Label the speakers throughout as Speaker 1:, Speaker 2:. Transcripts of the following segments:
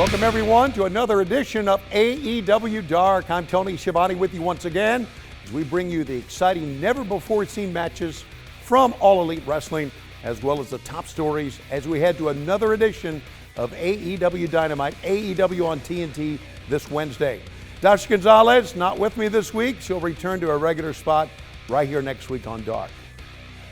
Speaker 1: Welcome, everyone, to another edition of AEW Dark. I'm Tony Schiavone with you once again as we bring you the exciting, never-before-seen matches from All Elite Wrestling, as well as the top stories as we head to another edition of AEW Dynamite, AEW on TNT this Wednesday. Dasha Gonzalez not with me this week. She'll return to her regular spot right here next week on Dark.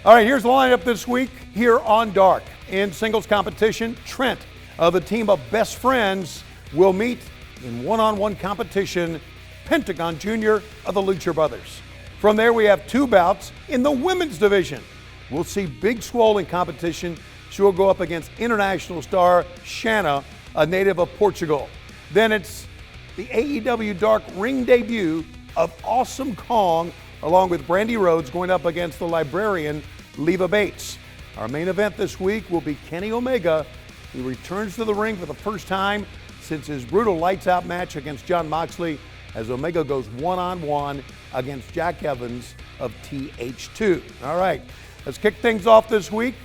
Speaker 1: All right, here's the lineup this week here on Dark. In singles competition, Trent of the team of Best Friends will meet in one-on-one competition Pentagon Jr. of the Lucha Brothers. From there, we have two bouts in the women's division. We'll see Big Swole in competition. She will go up against international star Shanna, a native of Portugal. Then it's the AEW Dark ring debut of Awesome Kong, along with Brandy Rhodes going up against the librarian Leva Bates. Our main event this week will be Kenny Omega. He returns to the ring for the first time since his brutal lights-out match against Jon Moxley, as Omega goes one-on-one against Jack Evans of TH2. All right, let's kick things off this week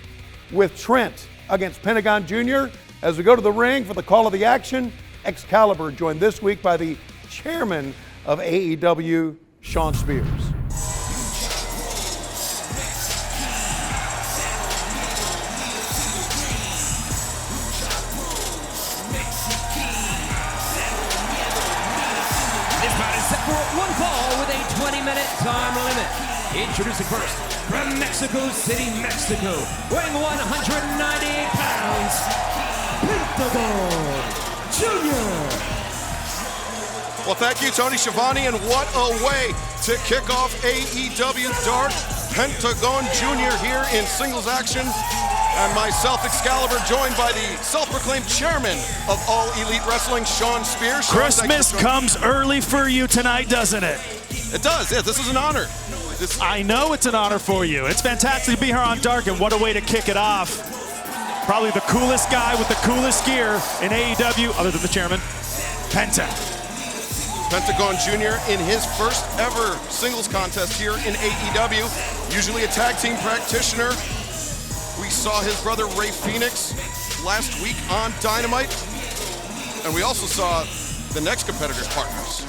Speaker 1: with Trent against Pentagon Jr. As we go to the ring for the call of the action, Excalibur, joined this week by the chairman of AEW, Shawn Spears.
Speaker 2: One fall with a 20-minute time limit. Introducing first, from Mexico City, Mexico, weighing 198 pounds, Pentagon Jr.
Speaker 3: Well, thank you, Tony Schiavone, and what a way to kick off AEW Dark. Pentagon Jr. here in singles action, and myself, Excalibur, joined by the self-proclaimed chairman of All Elite Wrestling, Shawn Spears.
Speaker 4: Christmas comes early for you tonight, doesn't it?
Speaker 3: It does, yeah. This is an honor.
Speaker 4: I know it's an honor for you. It's fantastic to be here on Dark, and what a way to kick it off. Probably the coolest guy with the coolest gear in AEW, other than the chairman,
Speaker 3: Pentagon Jr. in his first ever singles contest here in AEW. Usually a tag team practitioner. We saw his brother Ray Phoenix last week on Dynamite. And we also saw the next competitor's partners.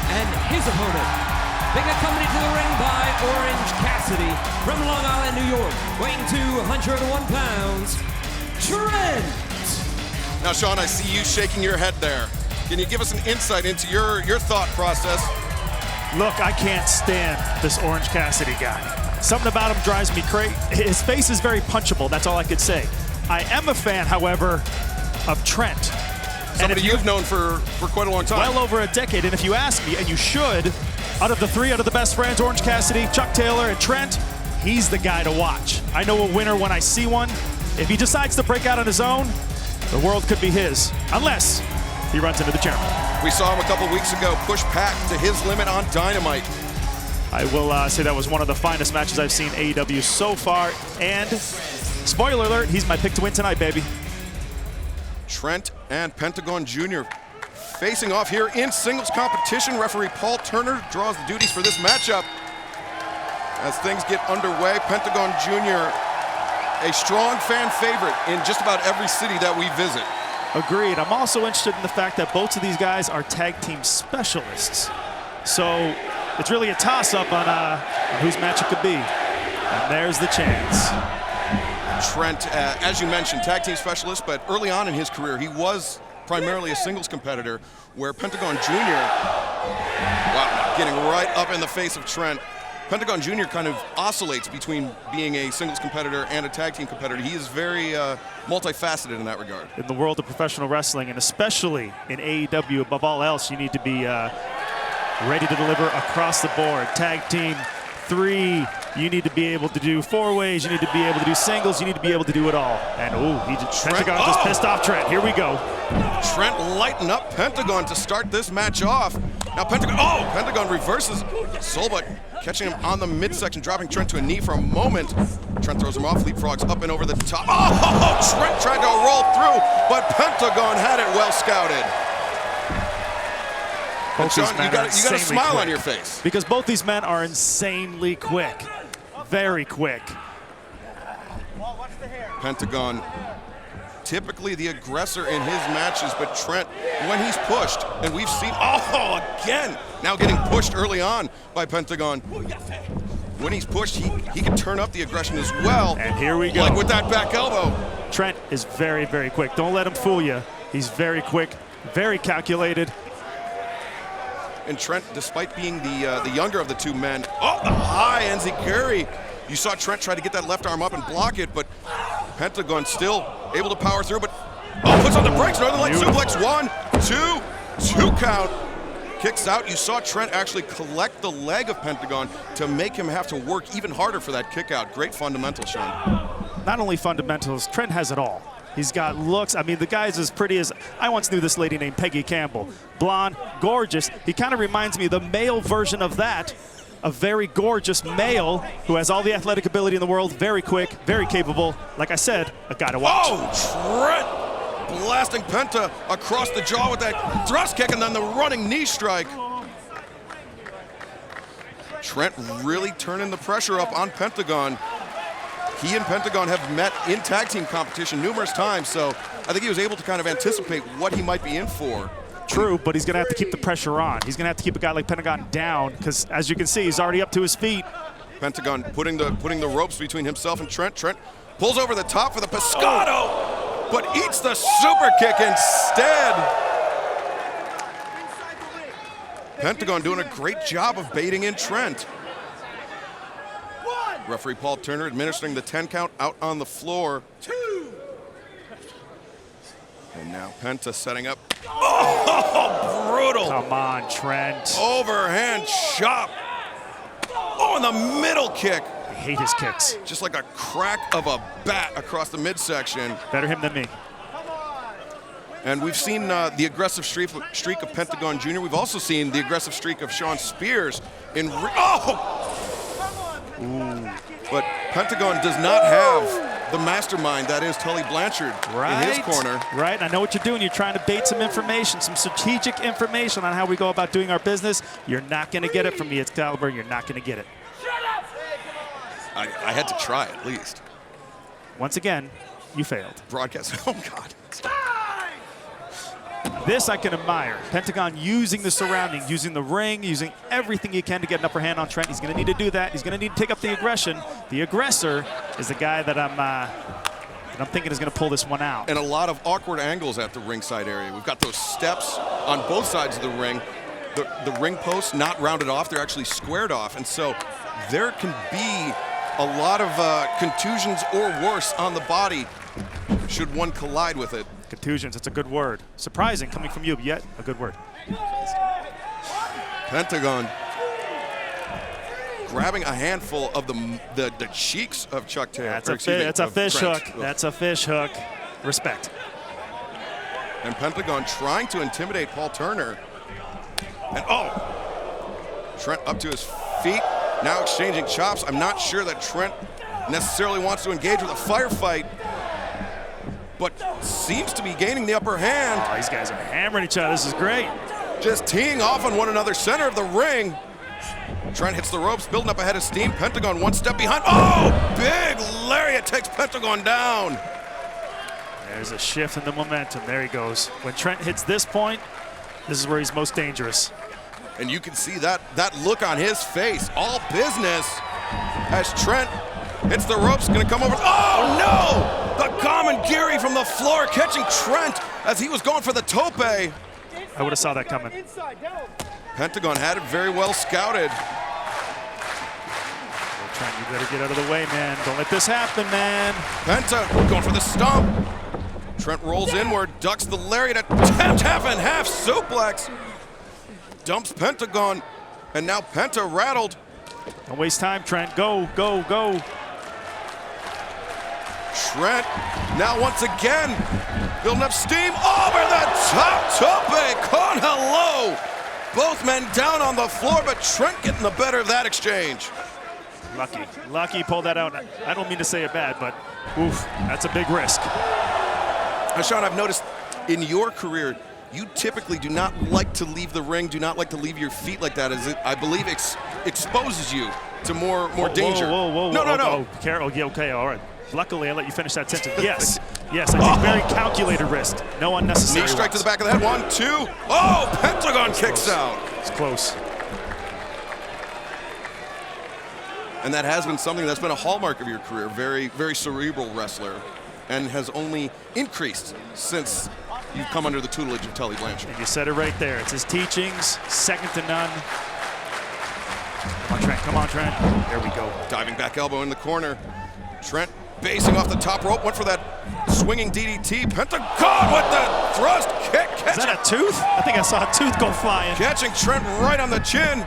Speaker 2: And his opponent, being accompanied to the ring by Orange Cassidy from Long Island, New York, weighing 201 pounds, Trent.
Speaker 3: Now, Shawn, I see you shaking your head there. Can you give us an insight into your thought process?
Speaker 4: Look, I can't stand this Orange Cassidy guy. Something about him drives me crazy. His face is very punchable, that's all I could say. I am a fan, however, of Trent.
Speaker 3: Somebody you've known for quite a long time.
Speaker 4: Well over a decade, and if you ask me, and you should, out of the Best Friends, Orange Cassidy, Chuck Taylor, and Trent, he's the guy to watch. I know a winner when I see one. If he decides to break out on his own, the world could be his, unless he runs into the chairman.
Speaker 3: We saw him a couple weeks ago push Pac to his limit on Dynamite.
Speaker 4: I will say that was one of the finest matches I've seen AEW so far, and spoiler alert, he's my pick to win tonight, baby.
Speaker 3: Trent and Pentagon Jr. facing off here in singles competition. Referee Paul Turner draws the duties for this matchup. As things get underway, Pentagon Jr., a strong fan favorite in just about every city that we visit.
Speaker 4: Agreed. I'm also interested in the fact that both of these guys are tag team specialists. So it's really a toss-up on whose match it could be. And there's the chance.
Speaker 3: Trent, as you mentioned, tag team specialist, but early on in his career, he was primarily a singles competitor, where Pentagon Jr., wow, getting right up in the face of Trent. Pentagon Jr. kind of oscillates between being a singles competitor and a tag team competitor. He is very multifaceted in that regard.
Speaker 4: In the world of professional wrestling, and especially in AEW, above all else, you need to be ready to deliver across the board. Tag team, 3, you need to be able to do 4-ways, you need to be able to do singles, you need to be able to do it all. And Pentagon just pissed off Trent. Here we go.
Speaker 3: Trent lighting up Pentagon to start this match off. Now Pentagon reverses Solba, catching him on the midsection, dropping Trent to a knee for a moment. Trent throws him off, leapfrogs up and over the top. Oh, Trent tried to roll through, but Pentagon had it well scouted. And Sean, you got a smile
Speaker 4: quick.
Speaker 3: on your face.
Speaker 4: Because both these men are insanely quick. Very quick.
Speaker 3: Pentagon, typically the aggressor in his matches, but Trent, when he's pushed, and we've seen, oh, again, now getting pushed early on by Pentagon. When he's pushed, he can turn up the aggression as well.
Speaker 4: And here we go.
Speaker 3: Like with that back elbow.
Speaker 4: Trent is very, very quick. Don't let him fool you. He's very quick, very calculated.
Speaker 3: And Trent, despite being the younger of the two men, oh, the high enziguri. You saw Trent try to get that left arm up and block it, but Pentagon still able to power through, but puts on the brakes. Northern Light suplex, 1, 2 count. Kicks out. You saw Trent actually collect the leg of Pentagon to make him have to work even harder for that kick out. Great fundamentals, Sean.
Speaker 4: Not only fundamentals, Trent has it all. He's got looks. I mean, the guy's as pretty as, I once knew this lady named Peggy Campbell. Blonde, gorgeous. He kind of reminds me of the male version of that. A very gorgeous male who has all the athletic ability in the world, very quick, very capable. Like I said, a guy to watch.
Speaker 3: Oh, Trent blasting Penta across the jaw with that thrust kick and then the running knee strike. Trent really turning the pressure up on Pentagon. He and Pentagon have met in tag team competition numerous times, so I think he was able to kind of anticipate what he might be in for.
Speaker 4: True, but he's going to have to keep the pressure on. He's going to have to keep a guy like Pentagon down because, as you can see, he's already up to his feet.
Speaker 3: Pentagon putting the ropes between himself and Trent. Trent pulls over the top for the pescado, but eats the super kick instead. Pentagon doing a great job of baiting in Trent. Referee Paul Turner administering the 10 count out on the floor. 2. And now Penta setting up. Oh, brutal.
Speaker 4: Come on, Trent.
Speaker 3: Overhand chop. Oh, and the middle kick.
Speaker 4: I hate his kicks.
Speaker 3: Just like a crack of a bat across the midsection.
Speaker 4: Better him than me.
Speaker 3: And we've seen the aggressive streak of Pentagon Jr. We've also seen the aggressive streak of Shawn Spears in But Pentagon does not have the mastermind that is Tully Blanchard in his corner.
Speaker 4: Right, I know what you're doing. You're trying to bait some information, some strategic information on how we go about doing our business. You're not going to get it from me, Excalibur. You're not going to get it.
Speaker 3: I had to try at least.
Speaker 4: Once again, you failed.
Speaker 3: Broadcast. Oh, God.
Speaker 4: This I can admire. Pentagon using the surroundings, using the ring, using everything he can to get an upper hand on Trent. He's going to need to do that. He's going to need to take up the aggression. The aggressor is the guy that I'm thinking is going to pull this one out.
Speaker 3: And a lot of awkward angles at the ringside area. We've got those steps on both sides of the ring. The ring posts not rounded off. They're actually squared off. And so there can be a lot of contusions or worse on the body should one collide with it.
Speaker 4: Contusions, it's a good word. Surprising coming from you, but yet a good word.
Speaker 3: Pentagon grabbing a handful of the cheeks of Chuck Taylor.
Speaker 4: That's a fish hook. That's a fish hook. Respect.
Speaker 3: And Pentagon trying to intimidate Paul Turner. And Trent up to his feet, now exchanging chops. I'm not sure that Trent necessarily wants to engage with a firefight, but seems to be gaining the upper hand.
Speaker 4: Oh, these guys are hammering each other. This is great.
Speaker 3: Just teeing off on one another, center of the ring. Trent hits the ropes, building up ahead of steam. Pentagon one step behind. Oh, big lariat takes Pentagon down.
Speaker 4: There's a shift in the momentum. There he goes. When Trent hits this point, this is where he's most dangerous.
Speaker 3: And you can see that look on his face. All business as Trent hits the ropes, gonna come over. Oh no! The Kamengiri from the floor catching Trent as he was going for the tope.
Speaker 4: I would have saw that coming.
Speaker 3: Pentagon had it very well scouted.
Speaker 4: Oh, Trent, you better get out of the way, man. Don't let this happen, man.
Speaker 3: Penta going for the stomp. Trent rolls inward, ducks the lariat, attempt half and half suplex. Dumps Pentagon, and now Penta rattled.
Speaker 4: Don't waste time, Trent. Go, go, go.
Speaker 3: Trent now once again building up steam over the top tope con hello. Both men down on the floor, but Trent getting the better of that exchange.
Speaker 4: Lucky pulled that out. I don't mean to say it bad, but oof, that's a big risk.
Speaker 3: Sean, I've noticed in your career, you typically do not like to leave the ring, do not like to leave your feet like that, as it, I believe, exposes you to more danger.
Speaker 4: Whoa.
Speaker 3: No.
Speaker 4: Oh, Carol, yeah, okay, all right. Luckily, I let you finish that sentence. Yes, I think very calculated wrist. No unnecessary
Speaker 3: Knee strike
Speaker 4: ones.
Speaker 3: to the back of the head. 1, 2. Oh, Pentagon kicks out.
Speaker 4: It's close.
Speaker 3: And that has been something that's been a hallmark of your career. Very, very cerebral wrestler, and has only increased since you've come under the tutelage of Tully Blanchard.
Speaker 4: And you said it right there. It's his teachings, second to none. Come on, Trent. There we go.
Speaker 3: Diving back elbow in the corner. Trent basing off the top rope, went for that swinging DDT. Pentagon with the thrust kick.
Speaker 4: Is that a tooth? I think I saw a tooth go flying.
Speaker 3: Catching Trent right on the chin.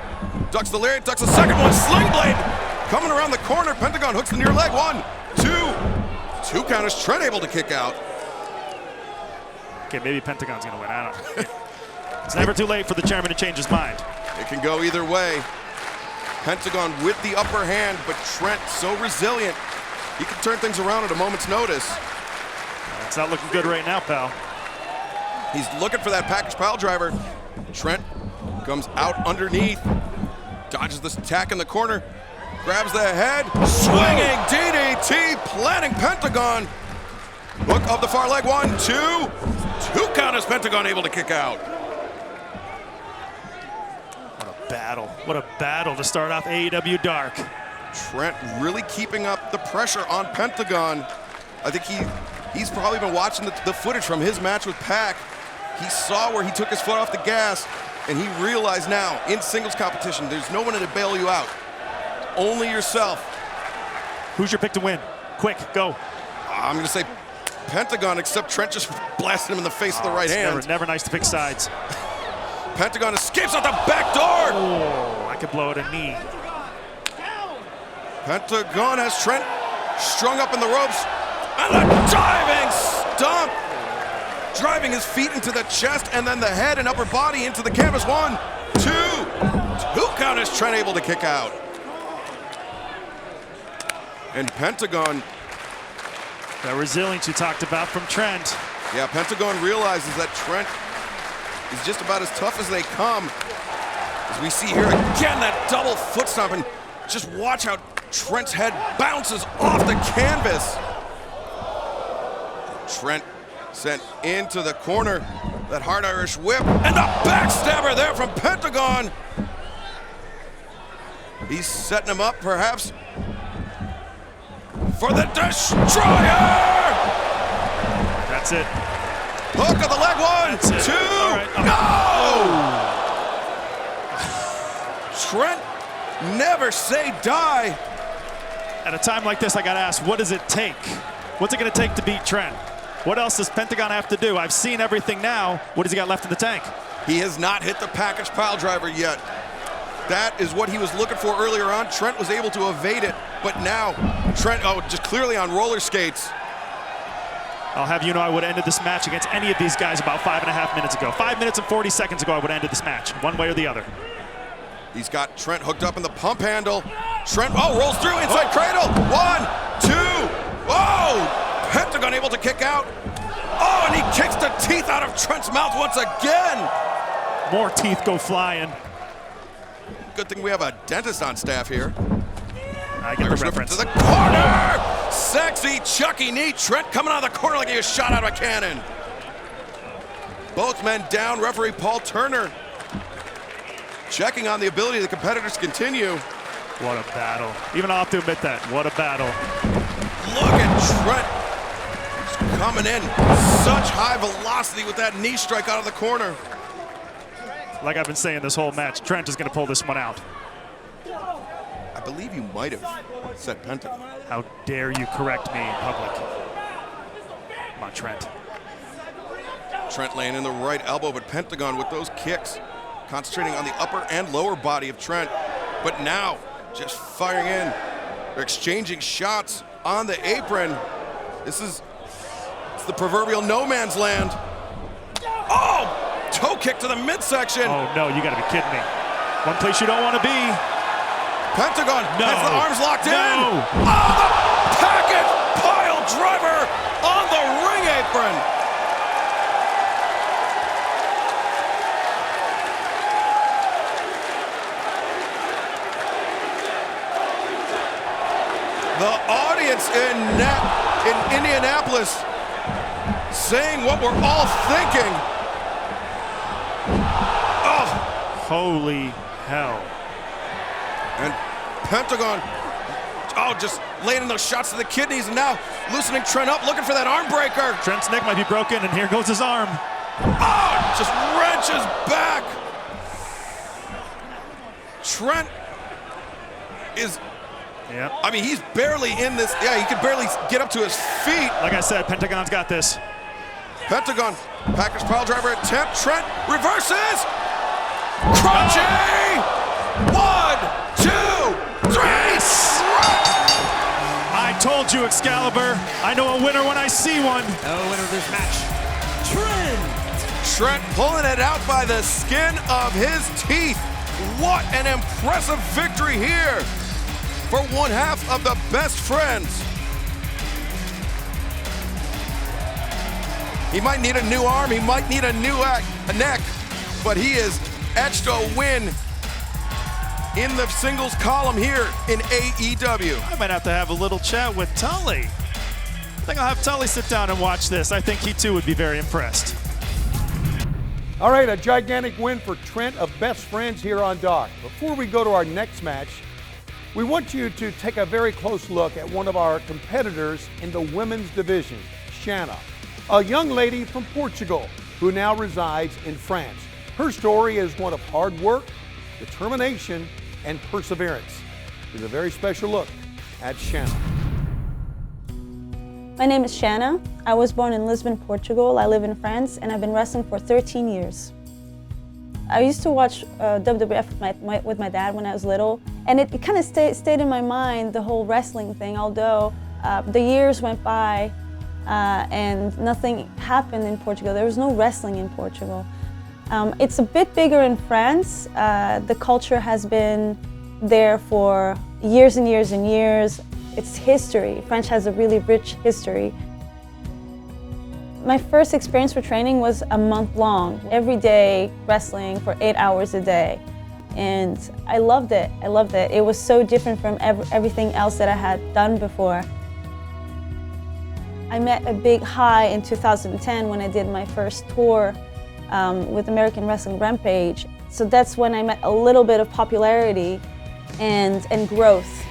Speaker 3: Ducks the lariat, ducks the second one. Sling blade coming around the corner. Pentagon hooks the near leg. 1, 2. 2 counters. Trent able to kick out.
Speaker 4: Okay, maybe Pentagon's going to win. I don't know. It's never too late for the chairman to change his mind.
Speaker 3: It can go either way. Pentagon with the upper hand, but Trent so resilient. He can turn things around at a moment's notice.
Speaker 4: It's not looking good right now, pal.
Speaker 3: He's looking for that package pile driver. Trent comes out underneath, dodges this attack in the corner, grabs the head, swinging DDT, planting Pentagon. Hook of the far leg. 1, 2. 2 counters. Pentagon able to kick out.
Speaker 4: What a battle to start off AEW Dark.
Speaker 3: Trent really keeping up the pressure on Pentagon. I think he's probably been watching the footage from his match with Pac. He saw where he took his foot off the gas, and he realized now, in singles competition, there's no one to bail you out. Only yourself.
Speaker 4: Who's your pick to win? Quick, go.
Speaker 3: I'm going to say Pentagon, except Trent just blasted him in the face with the right hand.
Speaker 4: Never nice to pick sides.
Speaker 3: Pentagon escapes out the back door.
Speaker 4: Oh, I could blow it a knee.
Speaker 3: Pentagon has Trent strung up in the ropes. And a diving stomp. Driving his feet into the chest and then the head and upper body into the canvas. 1, 2. 2 counters. Trent able to kick out. And Pentagon.
Speaker 4: The resilience you talked about from Trent.
Speaker 3: Yeah, Pentagon realizes that Trent is just about as tough as they come. As we see here again, that double foot stomp, and just watch how Trent's head bounces off the canvas. Trent sent into the corner, that hard Irish whip, and the backstabber there from Pentagon. He's setting him up, perhaps, for the destroyer!
Speaker 4: That's it.
Speaker 3: Hook of the leg. 1, 2.
Speaker 4: Right.
Speaker 3: No! Trent, never say die.
Speaker 4: At a time like this, I got to ask, what does it take? What's it going to take to beat Trent? What else does Pentagon have to do? I've seen everything now. What has he got left in the tank?
Speaker 3: He has not hit the package pile driver yet. That is what he was looking for earlier on. Trent was able to evade it, but now Trent, just clearly on roller skates.
Speaker 4: I'll have you know, I would have ended this match against any of these guys about 5.5 minutes ago. 5 minutes and 40 seconds ago, I would have ended this match, one way or the other.
Speaker 3: He's got Trent hooked up in the pump handle. Trent, rolls through inside cradle. 1, 2. Oh, Pentagon able to kick out. Oh, and he kicks the teeth out of Trent's mouth once again.
Speaker 4: More teeth go flying.
Speaker 3: Good thing we have a dentist on staff here.
Speaker 4: I get
Speaker 3: Irish
Speaker 4: the
Speaker 3: whip
Speaker 4: reference.
Speaker 3: to the corner. Sexy Chucky knee. Trent coming out of the corner like he was shot out of a cannon. Both men down. Referee Paul Turner checking on the ability of the competitors to continue.
Speaker 4: What a battle. Even I'll have to admit that. What a battle.
Speaker 3: Look at Trent coming in. Such high velocity with that knee strike out of the corner.
Speaker 4: Like I've been saying this whole match, Trent is going to pull this one out.
Speaker 3: I believe you might have said Pentagon.
Speaker 4: How dare you correct me in public. Come on, Trent.
Speaker 3: Trent laying in the right elbow, but Pentagon with those kicks, concentrating on the upper and lower body of Trent. But now, just firing in. They're exchanging shots on the apron. It's the proverbial no man's land. Oh! Toe kick to the midsection.
Speaker 4: Oh, no, you got to be kidding me. One place you don't want to be.
Speaker 3: Pentagon has the arms locked in.
Speaker 4: No.
Speaker 3: Oh, the package pile driver on the ring apron. audience in Indianapolis saying what we're all thinking. Oh.
Speaker 4: Holy hell.
Speaker 3: And Pentagon, just laying in those shots to the kidneys, and now loosening Trent up, looking for that arm breaker.
Speaker 4: Trent's neck might be broken, and here goes his arm.
Speaker 3: Oh, just wrenches back. Trent is, I mean, he's barely in this. Yeah, he could barely get up to his feet.
Speaker 4: Like I said, Pentagon's got this.
Speaker 3: Pentagon, package pile driver attempt. Trent reverses. Crunchy! 1, 2, 3.
Speaker 4: Yes! I told you, Excalibur. I know a winner when I see one.
Speaker 2: Winner of this match,
Speaker 3: Trent pulling it out by the skin of his teeth. What an impressive victory here for one half of the Best Friends. He might need a new arm, he might need a new neck, but he is etched a win in the singles column here in AEW.
Speaker 4: I might have to have a little chat with Tully. I think I'll have Tully sit down and watch this. I think he too would be very impressed.
Speaker 1: All right, a gigantic win for Trent of Best Friends here on Dark. Before we go to our next match, we want you to take a very close look at one of our competitors in the women's division, Shanna, a young lady from Portugal who now resides in France. Her story is one of hard work, determination, and perseverance. Here's a very special look at Shanna.
Speaker 5: My name is Shanna. I was born in Lisbon, Portugal. I live in France, and I've been wrestling for 13 years. I used to watch WWF with my dad when I was little, and it kind of stayed in my mind, the whole wrestling thing, although the years went by and nothing happened in Portugal. There was no wrestling in Portugal. It's a bit bigger in France. The culture has been there for years and years and years. It's history. French has a really rich history. My first experience for training was a month long, every day wrestling for 8 hours a day. And I loved it. I loved it. It was so different from everything else that I had done before. I met a big high in 2010 when I did my first tour with American Wrestling Rampage. So that's when I met a little bit of popularity and growth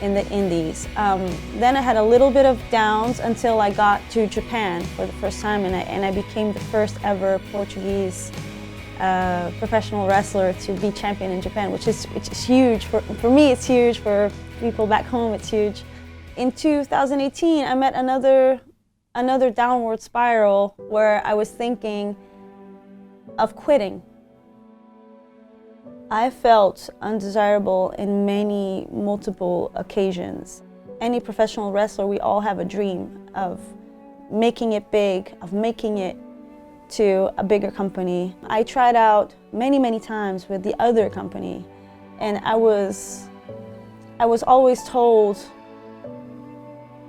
Speaker 5: in the indies. Then I had a little bit of downs until I got to Japan for the first time, and I became the first ever Portuguese professional wrestler to be champion in Japan, which is huge. For me, it's huge. For people back home, it's huge. In 2018, I met another downward spiral where I was thinking of quitting. I felt undesirable in multiple occasions. Any professional wrestler, we all have a dream of making it big, of making it to a bigger company. I tried out many times with the other company, and I was always told,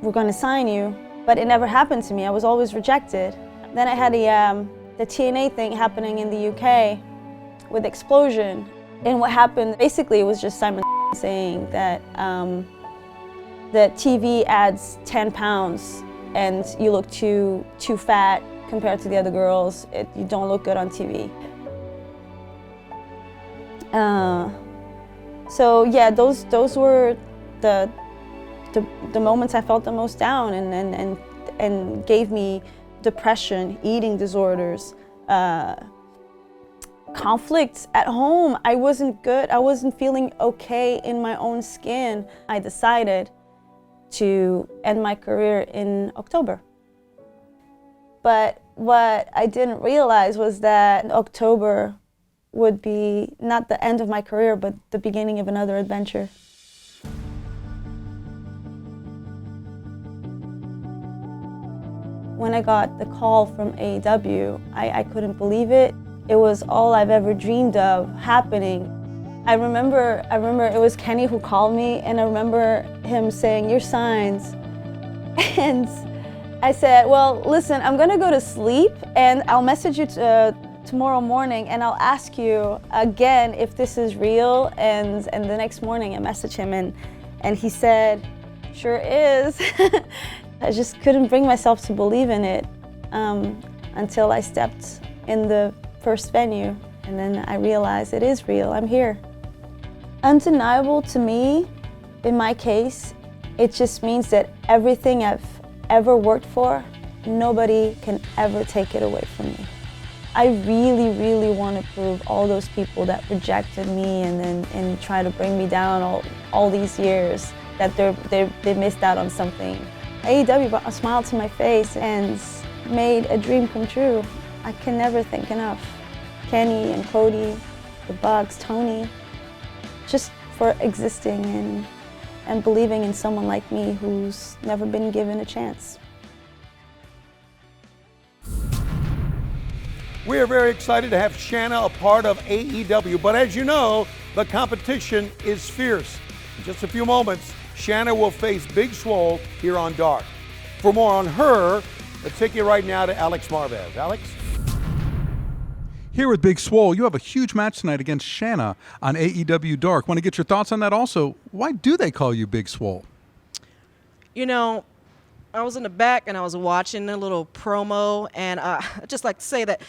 Speaker 5: we're going to sign you, but it never happened to me. I was always rejected. Then I had the TNA thing happening in the UK with Explosion. And what happened, basically, it was just Simon saying that that TV adds 10 pounds and you look too fat compared to the other girls. You don't look good on TV. So yeah, those were the moments I felt the most down and gave me depression, eating disorders, conflicts at home. I wasn't good. I wasn't feeling okay in my own skin. I decided to end my career in October. But what I didn't realize was that October would be not the end of my career, but the beginning of another adventure. When I got the call from AEW, I couldn't believe it. It was all I've ever dreamed of happening. I remember it was Kenny who called me, and I remember him saying, "You're signed." And I said, well, listen, I'm gonna go to sleep and I'll message you tomorrow morning and I'll ask you again if this is real. And the next morning I messaged him and he said, Sure is. I just couldn't bring myself to believe in it until I stepped in the first venue, and then I realized it is real. I'm here. Undeniable to me, in my case, it just means that everything I've ever worked for, nobody can ever take it away from me. I really, really want to prove all those people that rejected me and try to bring me down all these years that they missed out on something. AEW brought a smile to my face and made a dream come true. I can never thank enough. Kenny and Cody, the Bucks, Tony, just for existing and believing in someone like me who's never been given a chance.
Speaker 1: We are very excited to have Shanna a part of AEW, but as you know, the competition is fierce. In just a few moments, Shanna will face Big Swole here on Dark. For more on her, let's take you right now to Alex Marvez. Alex?
Speaker 6: Here with Big Swole, you have a huge match tonight against Shanna on AEW Dark. Want to get your thoughts on that also? Why do they call you Big Swole?
Speaker 7: You know, I was in the back and I was watching a little promo, and I'd just like to say that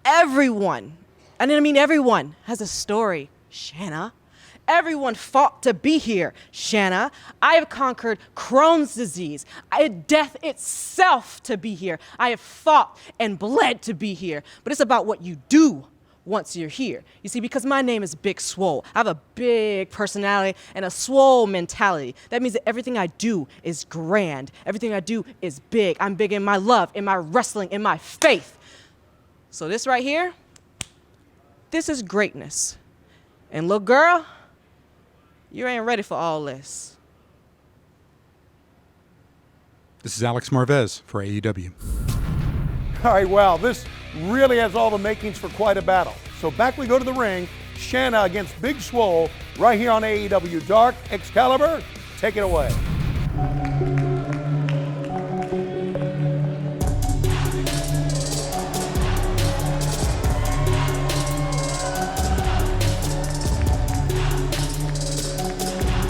Speaker 7: everyone, and I mean everyone, has a story. Shanna. Everyone fought to be here, Shanna. I have conquered Crohn's disease. I had death itself to be here. I have fought and bled to be here. But it's about what you do once you're here. You see, because my name is Big Swole. I have a big personality and a swole mentality. That means that everything I do is grand. Everything I do is big. I'm big in my love, in my wrestling, in my faith. So this right here, this is greatness. And little girl, you ain't ready for all this.
Speaker 6: This is Alex Marvez for AEW.
Speaker 1: All right, well, this really has all the makings for quite a battle. So back we go to the ring, Shanna against Big Swole, right here on AEW Dark. Excalibur, take it away.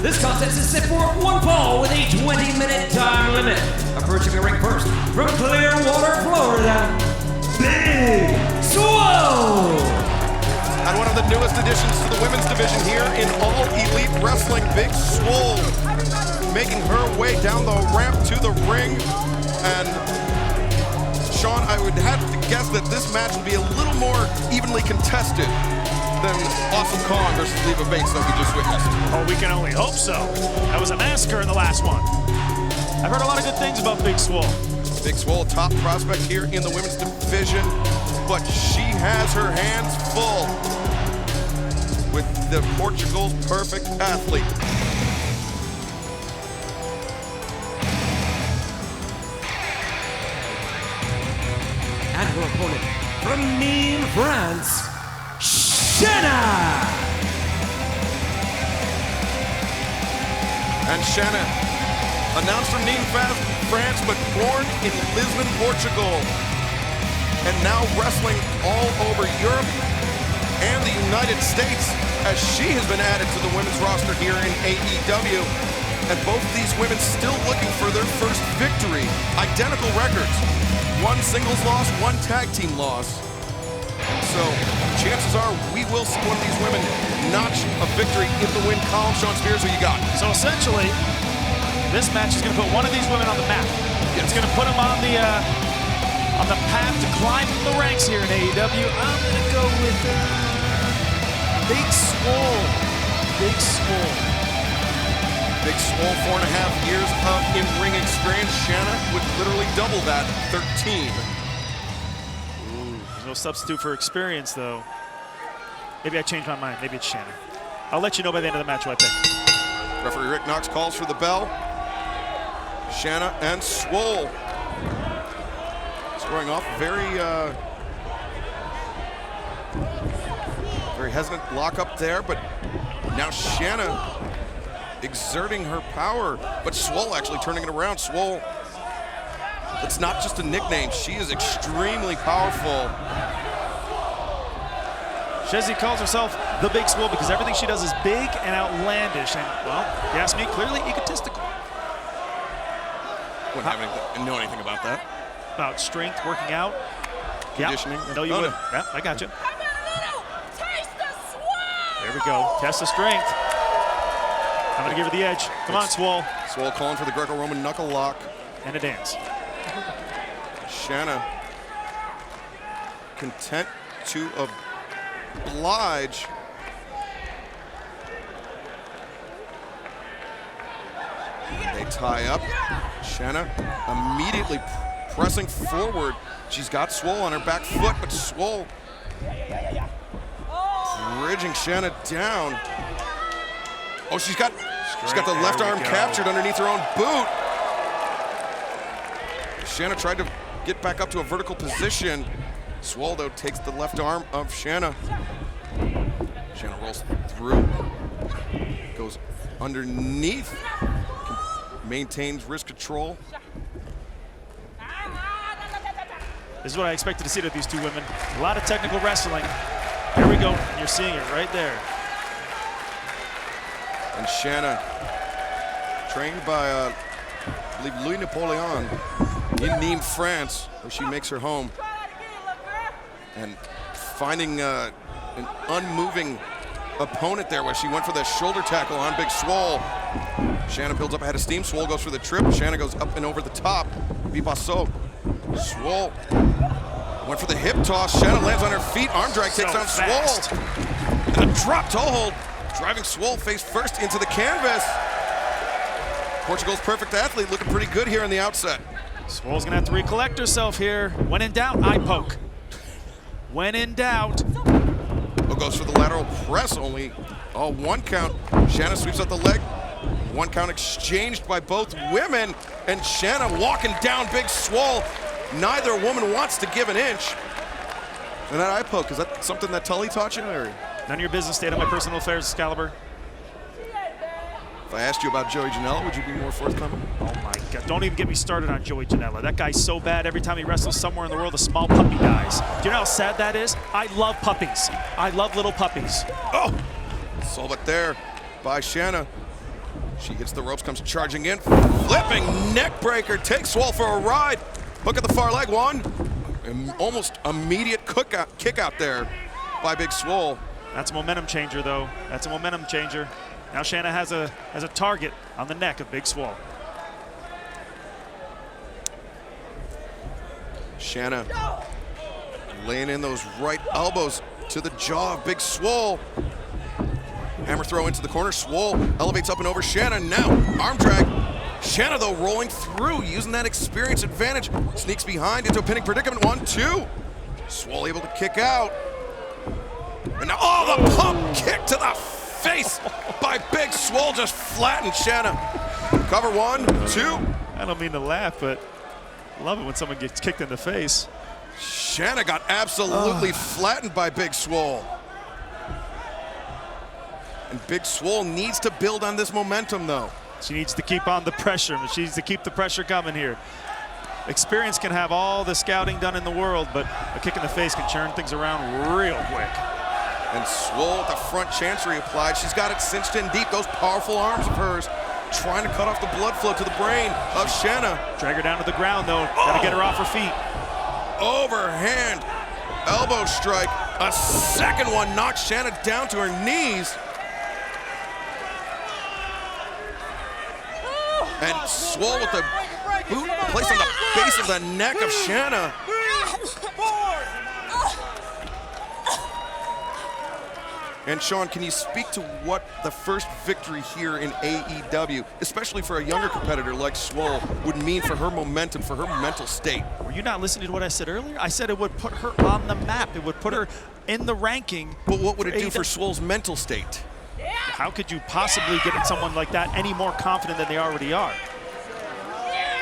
Speaker 2: This contest is set for one fall with a 20-minute time limit. Approaching the ring first, from Clearwater, Florida, Big Swole!
Speaker 3: And one of the newest additions to the women's division here in All Elite Wrestling, Big Swole, making her way down the ramp to the ring. And Sean, I would have to guess that this match would be a little more evenly contested than Awesome Kong versus Leva Bates that we just witnessed.
Speaker 4: Oh, we can only hope so. That was a massacre in the last one. I've heard a lot of good things about Big Swole.
Speaker 3: Big Swole, top prospect here in the women's division, but she has her hands full with the Portugal's perfect athlete.
Speaker 2: And her opponent, from Nîmes, France, Shanna!
Speaker 3: And Shanna, announced from Nîmes, France, but born in Lisbon, Portugal, and now wrestling all over Europe and the United States, as she has been added to the women's roster here in AEW. And both of these women still looking for their first victory. Identical records. One singles loss, one tag team loss. So chances are we will see one of these women notch a victory in the win column. Sean Spears, who you got?
Speaker 4: So essentially, this match is going to put one of these women on the map.
Speaker 3: Yes.
Speaker 4: It's going to put them on the path to climb the ranks here in AEW. I'm going to go with Big Swole. Big Swole.
Speaker 3: Big Swole, 4.5 years of in-ring experience. Shanna would literally double that, 13.
Speaker 4: There's no substitute for experience, though. Maybe I changed my mind. Maybe it's Shanna. I'll let you know by the end of the match who I pick.
Speaker 3: Referee Rick Knox calls for the bell. Shanna and Swole. Scoring off very hesitant lock up there, but now Shanna exerting her power, but Swole actually turning it around. Swole, it's not just a nickname. She is extremely powerful.
Speaker 4: Shezzy calls herself the Big Swole because everything she does is big and outlandish and, well, if you ask me, clearly egotistical.
Speaker 3: Wouldn't know anything about that.
Speaker 4: About strength, working out.
Speaker 3: Conditioning.
Speaker 4: Yeah. No, you wouldn't. Yeah, I got you. There we go. Test the strength. I'm going to give her the edge. Come on, Swole.
Speaker 3: Swole calling for the Greco-Roman knuckle lock.
Speaker 4: And a dance.
Speaker 3: Shanna content to oblige. They tie up. Shanna immediately pressing forward. She's got Swole on her back foot, but Swole bridging Shanna down. Oh, she's got the left arm captured underneath her own boot. Shanna tried to get back up to a vertical position. Swole, though, takes the left arm of Shanna. Shanna rolls through, goes underneath, maintains wrist control.
Speaker 4: This is what I expected to see with these two women. A lot of technical wrestling. Here we go. You're seeing it right there.
Speaker 3: And Shanna, trained by, I believe, Louis Napoleon in Nîmes, France, where she makes her home. And finding an unmoving opponent there where she went for the shoulder tackle on Big Swole. Shanna builds up ahead of steam. Swole goes for the trip. Shanna goes up and over the top. Bipasso. Swole went for the hip toss. Shanna lands on her feet. Arm drag takes down Swole. And a drop toe hold. Driving Swole face first into the canvas. Portugal's perfect athlete looking pretty good here in the outset.
Speaker 4: Swole's gonna have to recollect herself here. When in doubt, eye poke. When in doubt.
Speaker 3: Oh, goes for the lateral press only. Oh, 1 count. Shanna sweeps out the leg. 1 count exchanged by both women. And Shanna walking down Big Swole. Neither woman wants to give an inch. And that eye poke, is that something that Tully taught you? Or?
Speaker 4: None of your business. State of my personal affairs, Excalibur.
Speaker 3: If I asked you about Joey Janela, would you be more forthcoming?
Speaker 4: Oh my God, don't even get me started on Joey Janela. That guy's so bad, every time he wrestles somewhere in the world, a small puppy dies. Do you know how sad that is? I love puppies. I love little puppies.
Speaker 3: Oh, sold it there by Shanna. She hits the ropes, comes charging in. Flipping neck breaker, takes Swole for a ride. Hook at the far leg, one. And almost immediate kick out there by Big Swole.
Speaker 4: That's a momentum changer, though. That's a momentum changer. Now Shanna has a target on the neck of Big Swole.
Speaker 3: Shanna laying in those right elbows to the jaw of Big Swole. Hammer throw into the corner. Swole elevates up and over Shanna. Now arm drag. Shanna, though, rolling through, using that experience advantage. Sneaks behind into a pinning predicament. 1, 2. Swole able to kick out. And now, oh, the pump kick to the face by Big Swole, just flattened Shanna. Cover 1, 2.
Speaker 4: I don't mean to laugh, but I love it when someone gets kicked in the face.
Speaker 3: Shanna got absolutely flattened by Big Swole. And Big Swole needs to build on this momentum, though.
Speaker 4: She needs to keep on the pressure. She needs to keep the pressure coming here. Experience can have all the scouting done in the world, but a kick in the face can turn things around real quick.
Speaker 3: And Swole, the front chancery applied. She's got it cinched in deep. Those powerful arms of hers trying to cut off the blood flow to the brain of Shanna.
Speaker 4: Drag her down to the ground, though. Gotta get her off her feet.
Speaker 3: Overhand elbow strike. A second one knocks Shanna down to her knees. And Swole with the boot placed on the base of the neck of Shanna. And Sean, can you speak to what the first victory here in AEW, especially for a younger competitor like Swole, would mean for her momentum, for her mental state?
Speaker 4: Were you not listening to what I said earlier? I said it would put her on the map. It would put her in the ranking.
Speaker 3: But what would it do for Swole's mental state?
Speaker 4: How could you possibly get someone like that any more confident than they already are?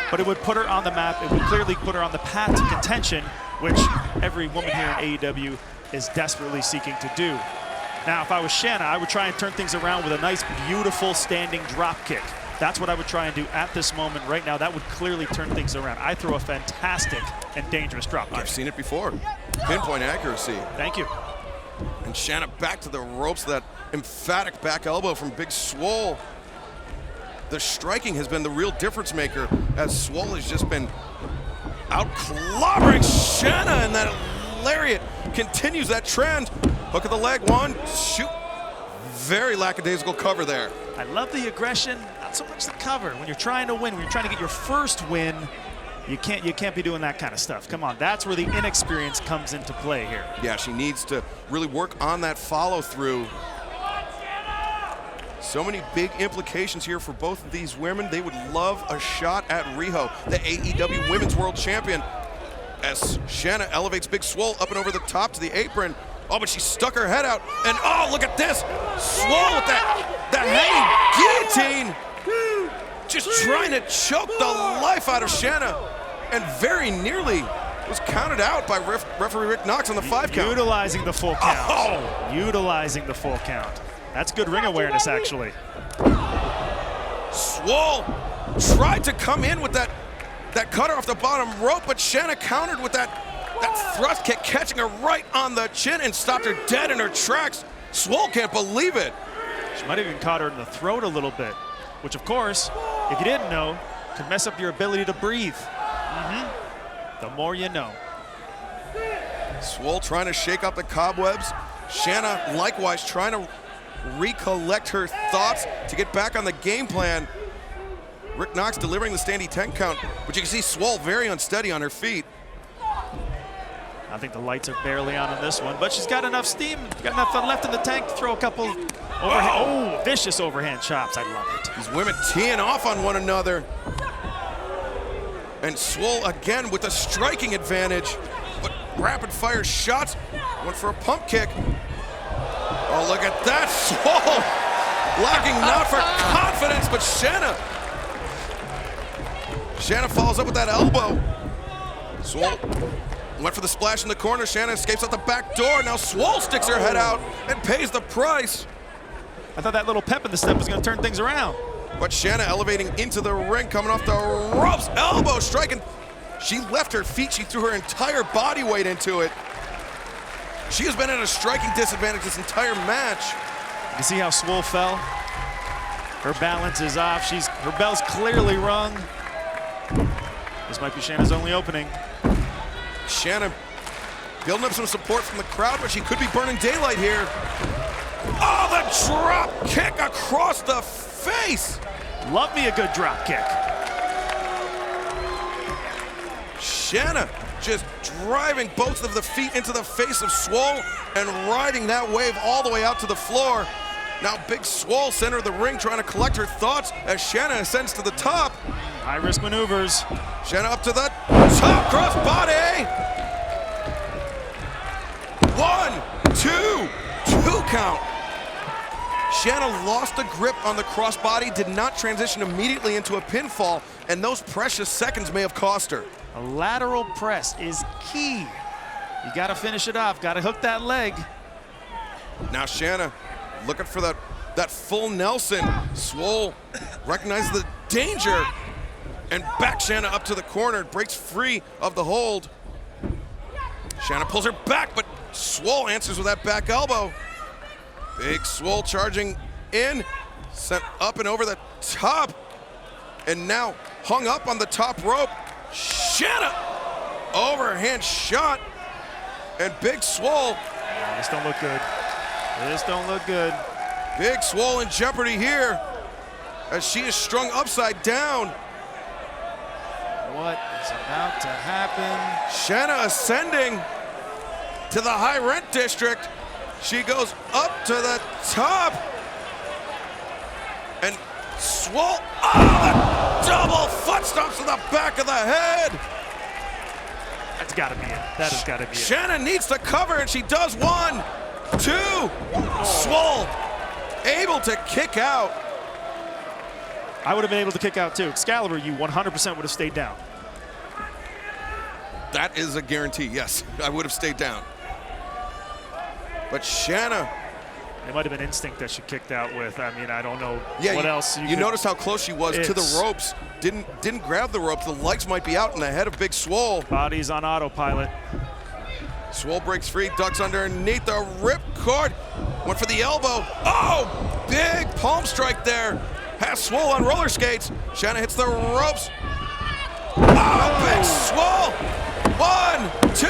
Speaker 4: But it would put her on the map. It would clearly put her on the path to contention, which every woman here in AEW is desperately seeking to do. Now, if I was Shanna, I would try and turn things around with a nice, beautiful standing drop kick. That's what I would try and do at this moment right now. That would clearly turn things around. I throw a fantastic and dangerous drop kick.
Speaker 3: I've seen it before. Pinpoint accuracy.
Speaker 4: Thank you.
Speaker 3: And Shanna back to the ropes, that emphatic back elbow from Big Swole. the striking has been the real difference maker, as Swole has just been out clobbering Shanna, and that lariat continues that trend. Hook of the leg, one, shoot. Very lackadaisical cover there.
Speaker 4: I love the aggression, not so much the cover. When you're trying to win, when you're trying to get your first win, you can't be doing that kind of stuff. Come on, that's where the inexperience comes into play here.
Speaker 3: Yeah, she needs to really work on that follow through. So many big implications here for both of these women. They would love a shot at Riho, the AEW Women's World Champion, as Shanna elevates Big Swole up and over the top to the apron. Oh, but she stuck her head out, and oh, look at this. Swole with that hanging guillotine. Just trying to choke the life out of Shanna, and very nearly was counted out by referee Rick Knox on the 5 count.
Speaker 4: Utilizing the full count.
Speaker 3: Oh.
Speaker 4: Utilizing the full count. That's good ring awareness, actually.
Speaker 3: Swole tried to come in with that cutter off the bottom rope, but Shanna countered with that thrust kick, catching her right on the chin and stopped her dead in her tracks. Swole can't believe it.
Speaker 4: She might have even caught her in the throat a little bit, which, of course, if you didn't know, could mess up your ability to breathe. The more you know.
Speaker 3: Swole trying to shake up the cobwebs. Shanna likewise trying to recollect her thoughts to get back on the game plan. Rick Knox delivering the standing 10 count, but you can see Swole very unsteady on her feet.
Speaker 4: I think the lights are barely on this one, but she's got enough steam, got enough left in the tank to throw a couple overhand, vicious overhand chops. I love it.
Speaker 3: These women teeing off on one another. And Swole again with a striking advantage, but rapid fire shots. Went for a pump kick. Oh, look at that, Swole lacking not for confidence, but Shanna follows up with that elbow. Swole went for the splash in the corner. Shanna escapes out the back door. Now Swole sticks her head out and pays the price.
Speaker 4: I thought that little pep in the step was going to turn things around.
Speaker 3: But Shanna elevating into the ring, coming off the ropes, elbow striking. She left her feet. She threw her entire body weight into it. She has been at a striking disadvantage this entire match.
Speaker 4: You see how Swole fell? Her balance is off. Her bell's clearly rung. This might be Shanna's only opening.
Speaker 3: Shanna building up some support from the crowd, but she could be burning daylight here. Oh, the drop kick across the face.
Speaker 4: Love me a good drop kick.
Speaker 3: Shanna just driving both of the feet into the face of Swole and riding that wave all the way out to the floor. Now Big Swole, center of the ring, trying to collect her thoughts as Shanna ascends to the top.
Speaker 4: High risk maneuvers.
Speaker 3: Shanna up to the top, cross body. 1, 2 count. Shanna lost the grip on the crossbody, did not transition immediately into a pinfall, and those precious seconds may have cost her.
Speaker 4: A lateral press is key. You got to finish it off, got to hook that leg.
Speaker 3: Now Shanna looking for that full Nelson. Swole recognizes the danger and back Shanna up to the corner, breaks free of the hold. Shanna pulls her back, but Swole answers with that back elbow. Big Swole charging in, sent up and over the top, and now hung up on the top rope. Shanna, overhand shot, and Big Swole.
Speaker 4: This don't look good. This don't look good.
Speaker 3: Big Swole in jeopardy here as she is strung upside down.
Speaker 4: What is about to happen?
Speaker 3: Shanna ascending to the high rent district. She goes up to the top. And Swole, the double foot stomps to the back of the head.
Speaker 4: That's got to be it. That has got to be it.
Speaker 3: Shanna needs to cover, and she does. 1, 2. Swole able to kick out.
Speaker 4: I would have been able to kick out too. Excalibur, you 100% would have stayed down.
Speaker 3: That is a guarantee, yes. I would have stayed down. But Shanna.
Speaker 4: It might have been instinct that she kicked out with. I mean, I don't know what else.
Speaker 3: You notice how close she was to the ropes. Didn't grab the ropes. The legs might be out in the head of Big Swole.
Speaker 4: Body's on autopilot.
Speaker 3: Swole breaks free, ducks underneath the ripcord. Went for the elbow. Oh, big palm strike there. Has Swole on roller skates. Shanna hits the ropes. Oh, big Swole. 1, 2.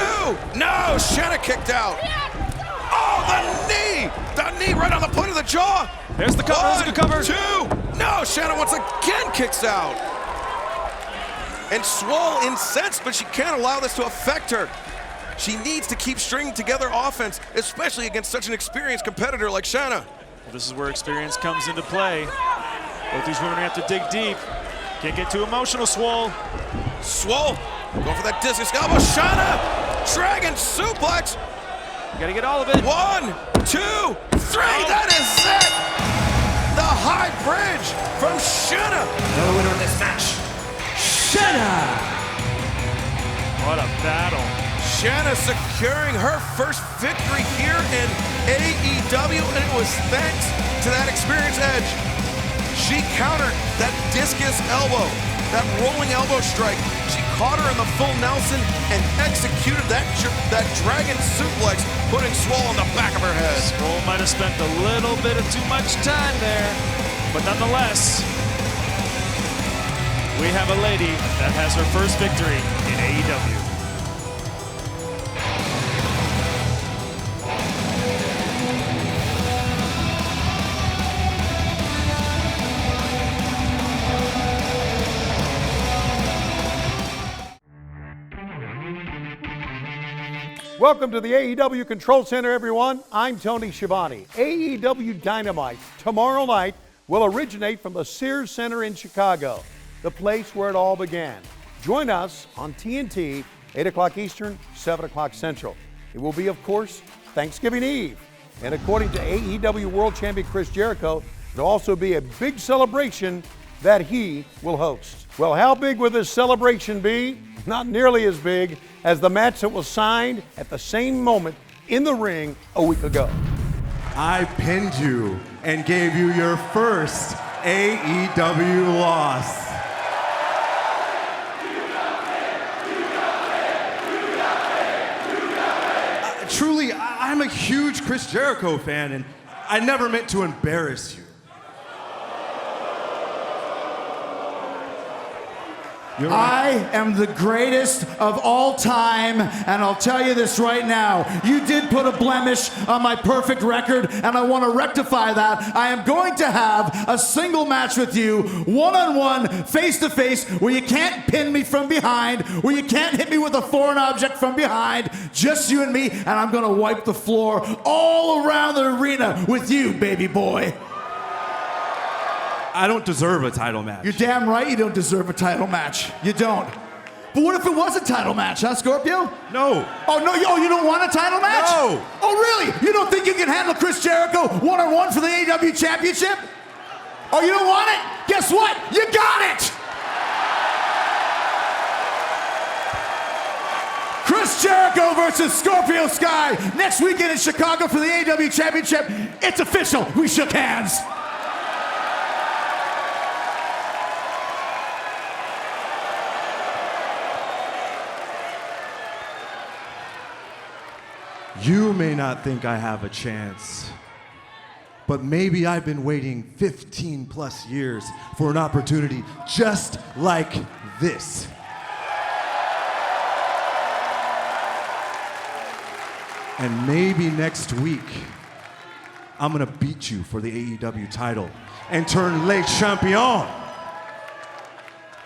Speaker 3: No, Shanna kicked out. Oh, the knee. The knee right on the point of the jaw.
Speaker 4: There's the cover. There's the cover.
Speaker 3: 2. No, Shanna once again kicks out. And Swole incensed, but she can't allow this to affect her. She needs to keep stringing together offense, especially against such an experienced competitor like Shanna.
Speaker 4: Well, this is where experience comes into play. Both these women have to dig deep. Can't get too emotional, Swole.
Speaker 3: Swole going for that discus elbow. Shanna, dragon suplex.
Speaker 4: You gotta get all of it.
Speaker 3: 1, 2, 3, that is it. The high bridge from Shanna.
Speaker 2: The winner of this match, Shanna.
Speaker 4: What a battle.
Speaker 3: Shanna securing her first victory here in AEW, and it was thanks to that experience edge. She countered that discus elbow, that rolling elbow strike. She caught her in the full Nelson and executed that dragon suplex, putting Swole on the back of her head.
Speaker 4: Swole might have spent a little bit of too much time there, but nonetheless, we have a lady that has her first victory in AEW.
Speaker 1: Welcome to the AEW Control Center, everyone. I'm Tony Schiavone. AEW Dynamite tomorrow night will originate from the Sears Center in Chicago, the place where it all began. Join us on TNT, 8 o'clock Eastern, 7 o'clock Central. It will be, of course, Thanksgiving Eve. And according to AEW World Champion Chris Jericho, there'll also be a big celebration that he will host. Well, how big will this celebration be? Not nearly as big as the match that was signed at the same moment in the ring a week ago.
Speaker 8: I pinned you and gave you your first AEW loss. Truly, I'm a huge Chris Jericho fan, and I never meant to embarrass you.
Speaker 9: I am the greatest of all time, and I'll tell you this right now. You did put a blemish on my perfect record, and I want to rectify that. I am going to have a single match with you, one-on-one, face-to-face, where you can't pin me from behind, where you can't hit me with a foreign object from behind, just you and me, and I'm going to wipe the floor all around the arena with you, baby boy.
Speaker 8: I don't deserve a title match.
Speaker 9: You're damn right you don't deserve a title match. You don't. But what if it was a title match, huh, Scorpio?
Speaker 8: No.
Speaker 9: Oh, no, you don't want a title match?
Speaker 8: No.
Speaker 9: Oh, really? You don't think you can handle Chris Jericho one-on-one for the AEW Championship? Oh, you don't want it? Guess what? You got it! Chris Jericho versus Scorpio Sky next weekend in Chicago for the AEW Championship. It's official. We shook hands.
Speaker 8: You may not think I have a chance, but maybe I've been waiting 15 plus years for an opportunity just like this. And maybe next week, I'm gonna beat you for the AEW title and turn Le Champion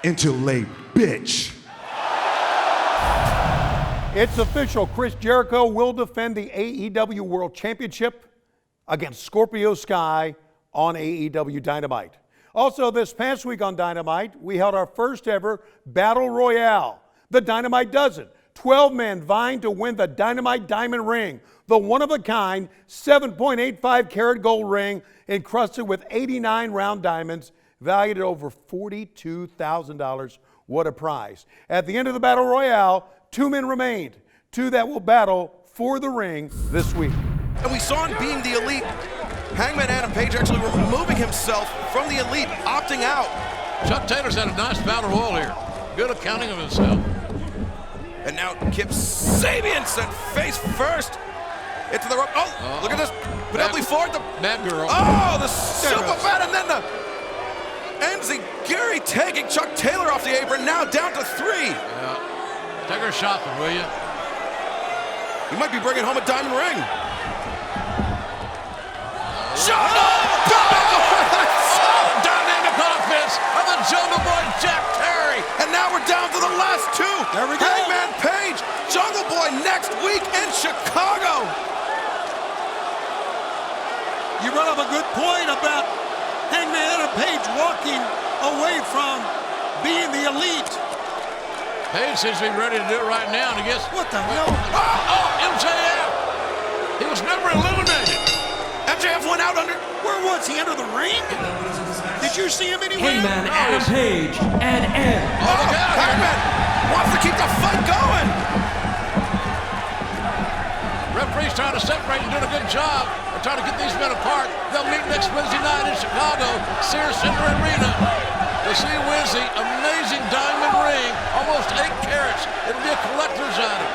Speaker 8: into Le Bitch.
Speaker 1: It's official. Chris Jericho will defend the AEW World Championship against Scorpio Sky on AEW Dynamite. Also, this past week on Dynamite, we held our first ever Battle Royale. The Dynamite Dozen. 12 men vying to win the Dynamite Diamond Ring, the one-of-a-kind 7.85 karat gold ring encrusted with 89 round diamonds valued at over $42,000. What a prize. At the end of the Battle Royale, 2 men remained, 2 that will battle for the ring this week.
Speaker 3: And we saw him being the elite. Hangman Adam Page actually removing himself from the elite, opting out.
Speaker 10: Chuck Taylor's had a nice battle royal here. Good accounting of himself.
Speaker 3: And now Kip Sabian sent face first into the rope. Oh, look at this. Penelope Ford.
Speaker 10: Bad girl.
Speaker 3: Oh, the super bat, and then the Gary taking Chuck Taylor off the apron, now down to 3.
Speaker 10: Yeah. Take her shopping, will you?
Speaker 3: He might be bringing home a diamond ring. Shot!
Speaker 10: Dynamic offense of the Jungle Boy, Jack Terry.
Speaker 3: And now we're down to the last 2.
Speaker 1: There we go.
Speaker 3: Hangman Page, Jungle Boy next week in Chicago.
Speaker 11: You brought up a good point about Hangman Page walking away from being the elite.
Speaker 10: Page seems to be ready to do it right now. And I guess.
Speaker 11: What the hell?
Speaker 10: Oh, MJF. He was never eliminated.
Speaker 3: MJF went out under.
Speaker 11: Where was he? Under the ring? Did you see him anywhere?
Speaker 2: Hangman Adam Page and Ed.
Speaker 3: Oh, look out! Hangman wants to keep the fight going.
Speaker 10: Referee's trying to separate and doing a good job. They're trying to get these men apart. They'll meet next Wednesday night in Chicago, Sears Center Arena. To see Wednesday, amazing diamond ring, almost 8 carats. It'll be a collector's item.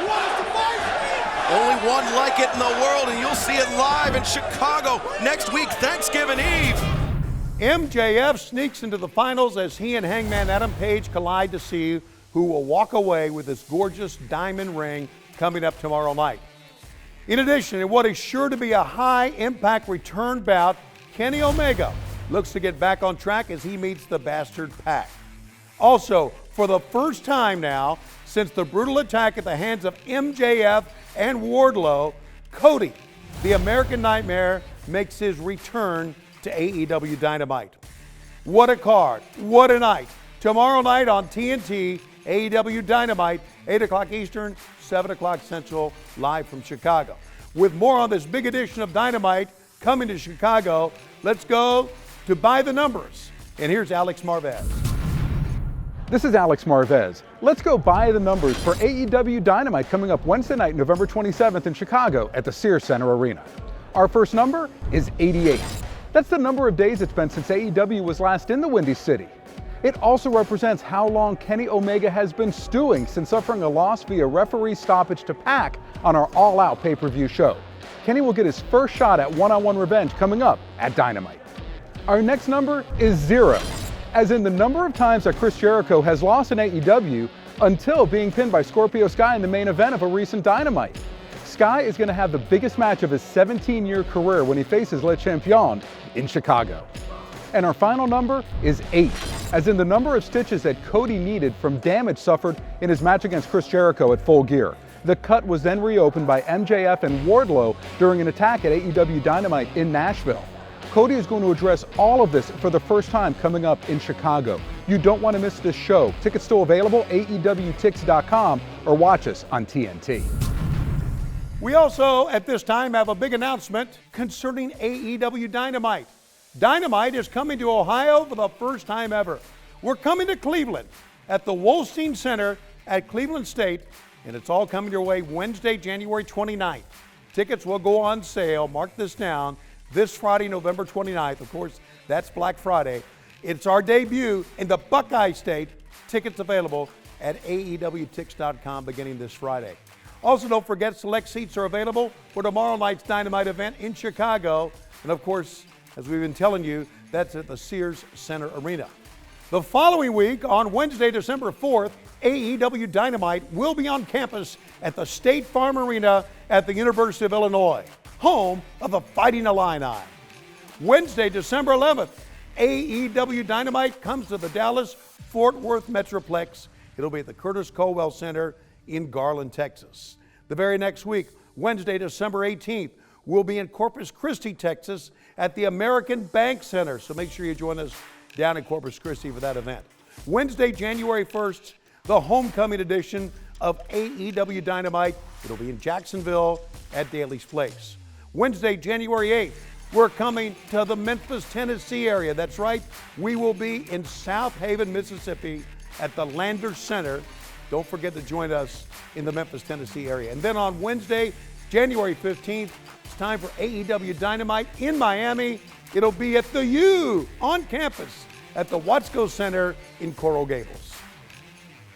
Speaker 3: Only one like it in the world, and you'll see it live in Chicago next week, Thanksgiving Eve.
Speaker 1: MJF sneaks into the finals as he and Hangman Adam Page collide to see who will walk away with this gorgeous diamond ring coming up tomorrow night. In addition, in what is sure to be a high-impact return bout, Kenny Omega looks to get back on track as he meets the Bastard Pac. Also, for the first time now, since the brutal attack at the hands of MJF and Wardlow, Cody, the American Nightmare, makes his return to AEW Dynamite. What a card, what a night. Tomorrow night on TNT, AEW Dynamite, 8 o'clock Eastern, 7 o'clock Central, live from Chicago. With more on this big edition of Dynamite coming to Chicago, let's go to By the Numbers. And here's Alex Marvez.
Speaker 6: This is Alex Marvez. Let's go by the numbers for AEW Dynamite coming up Wednesday night, November 27th in Chicago at the Sears Center Arena. Our first number is 88. That's the number of days it's been since AEW was last in the Windy City. It also represents how long Kenny Omega has been stewing since suffering a loss via referee stoppage to Pac on our All Out pay-per-view show. Kenny will get his first shot at one-on-one revenge coming up at Dynamite. Our next number is 0, as in the number of times that Chris Jericho has lost in AEW until being pinned by Scorpio Sky in the main event of a recent Dynamite. Sky is going to have the biggest match of his 17-year career when he faces Le Champion in Chicago. And our final number is 8, as in the number of stitches that Cody needed from damage suffered in his match against Chris Jericho at Full Gear. The cut was then reopened by MJF and Wardlow during an attack at AEW Dynamite in Nashville. Cody is going to address all of this for the first time coming up in Chicago. You don't want to miss this show. Tickets still available, AEWTix.com, or watch us on TNT.
Speaker 1: We also, at this time, have a big announcement concerning AEW Dynamite. Dynamite is coming to Ohio for the first time ever. We're coming to Cleveland at the Wolstein Center at Cleveland State, and it's all coming your way Wednesday, January 29th. Tickets will go on sale, mark this down, this Friday, November 29th. Of course, that's Black Friday. It's our debut in the Buckeye State. Tickets available at AEWTix.com beginning this Friday. Also, don't forget, select seats are available for tomorrow night's Dynamite event in Chicago. And of course, as we've been telling you, that's at the Sears Center Arena. The following week, on Wednesday, December 4th, AEW Dynamite will be on campus at the State Farm Arena at the University of Illinois, home of the Fighting Illini. Wednesday, December 11th, AEW Dynamite comes to the Dallas-Fort Worth Metroplex. It'll be at the Curtis Colwell Center in Garland, Texas. The very next week, Wednesday, December 18th, we'll be in Corpus Christi, Texas at the American Bank Center. So make sure you join us down in Corpus Christi for that event. Wednesday, January 1st, the homecoming edition of AEW Dynamite. It'll be in Jacksonville at Daly's Place. Wednesday, January 8th, we're coming to the Memphis, Tennessee area. That's right, we will be in South Haven, Mississippi at the Landers Center. Don't forget to join us in the Memphis, Tennessee area. And then on Wednesday, January 15th, it's time for AEW Dynamite in Miami. It'll be at the U on campus at the Watsco Center in Coral Gables.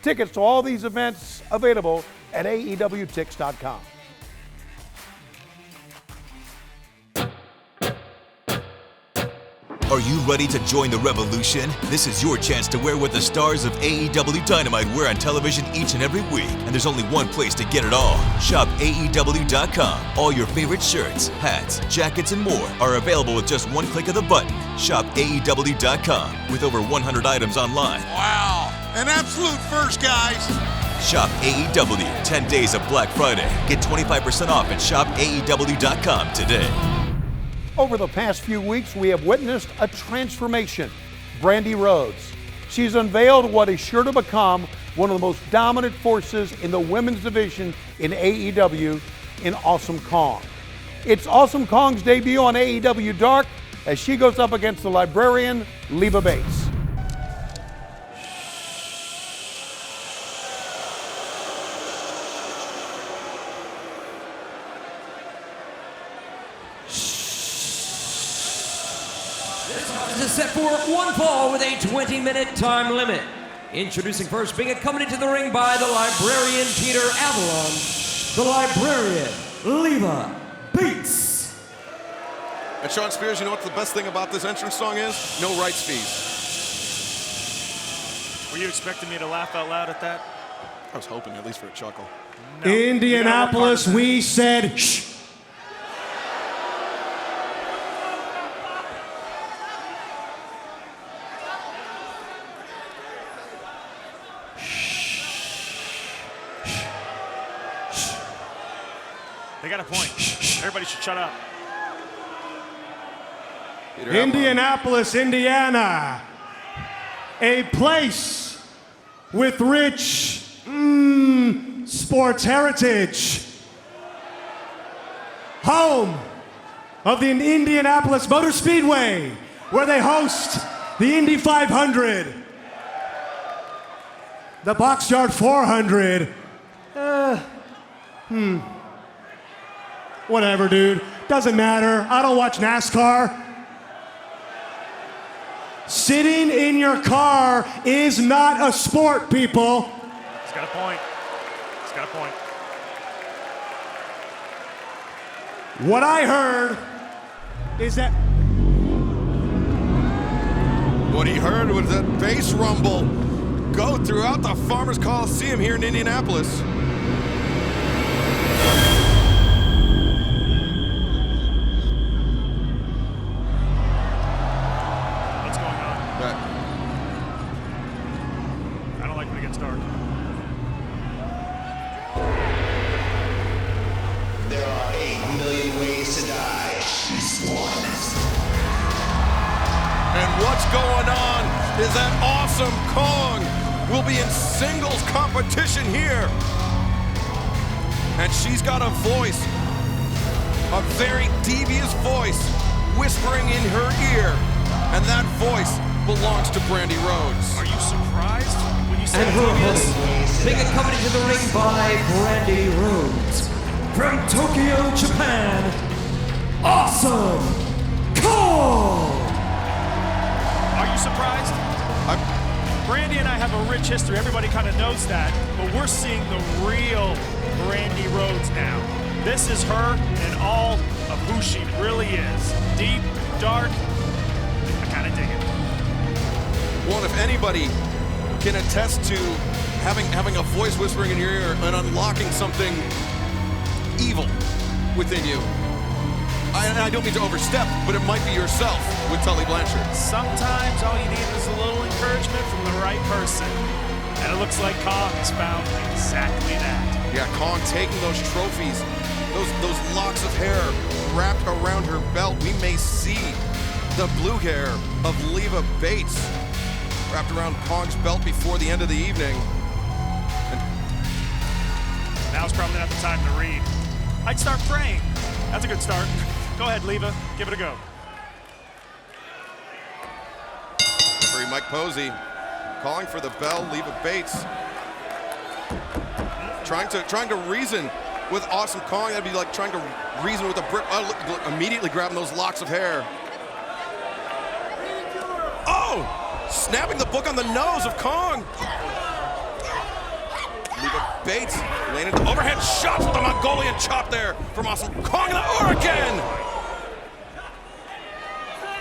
Speaker 1: Tickets to all these events available at AEWTix.com.
Speaker 12: Are you ready to join the revolution? This is your chance to wear what the stars of AEW Dynamite wear on television each and every week. And there's only one place to get it all. Shop AEW.com. All your favorite shirts, hats, jackets, and more are available with just one click of the button. Shop AEW.com with over 100 items online.
Speaker 11: Wow, an absolute first, guys.
Speaker 12: Shop AEW 10 days of Black Friday. Get 25% off at shopaew.com today.
Speaker 1: Over the past few weeks, we have witnessed a transformation. Brandi Rhodes. She's unveiled what is sure to become one of the most dominant forces in the women's division in AEW in Awesome Kong. It's Awesome Kong's debut on AEW Dark as she goes up against the librarian, Leva Bates.
Speaker 2: This is set for one fall with a 20-minute time limit. Introducing first, being accompanied to the ring by the librarian Peter Avalon, the librarian Leva Bates.
Speaker 3: And Sean Spears, you know what the best thing about this entrance song is? No rights fees.
Speaker 4: Were you expecting me to laugh out loud at that?
Speaker 3: I was hoping, at least for a chuckle.
Speaker 9: No, Indianapolis, we said shh.
Speaker 4: They got a point. Everybody should shut up.
Speaker 9: Indianapolis, Indiana. A place with rich sports heritage. Home of the Indianapolis Motor Speedway, where they host the Indy 500, the Boxyard 400. Whatever, dude. Doesn't matter. I don't watch NASCAR. Sitting in your car is not a sport, people.
Speaker 4: He's got a point. He's got a point.
Speaker 9: What I heard is that...
Speaker 3: What he heard was that bass rumble go throughout the Farmers Coliseum here in Indianapolis.
Speaker 4: I don't like when it gets dark.
Speaker 13: There are 8 million ways to die. She's one.
Speaker 3: And what's going on is that Awesome Kong will be in singles competition here. And she's got a voice, a very devious voice, whispering in her ear. And that voice belongs to Brandi Rhodes.
Speaker 4: Are you surprised when you said
Speaker 2: And her host, being accompanied to the ring by Brandi Rhodes. From Tokyo, Japan, Awesome Kong!
Speaker 4: Are you surprised? Brandi and I have a rich history. Everybody kind of knows that. But we're seeing the real Brandi Rhodes now. This is her and all of who she really is. Deep, dark, I kind of dig it.
Speaker 3: Well, if anybody can attest to having a voice whispering in your ear and unlocking something evil within you, I don't mean to overstep, but it might be yourself with Tully Blanchard.
Speaker 4: Sometimes all you need is a little encouragement from the right person. And it looks like Kong has found exactly that.
Speaker 3: Yeah, Kong taking those trophies, those locks of hair wrapped around her belt. We may see the blue hair of Leva Bates wrapped around Kong's belt before the end of the evening.
Speaker 4: Now's probably not the time to read. I'd start praying. That's a good start. Go ahead, Leva. Give it a go.
Speaker 3: Referee Mike Posey calling for the bell. Leva Bates trying to reason with Awesome Kong. That'd be like trying to reason with a brick. Immediately grabbing those locks of hair. Oh! Snapping the book on the nose of Kong. Leva Bates laying into overhead shots with the Mongolian chop there from Awesome Kong and again.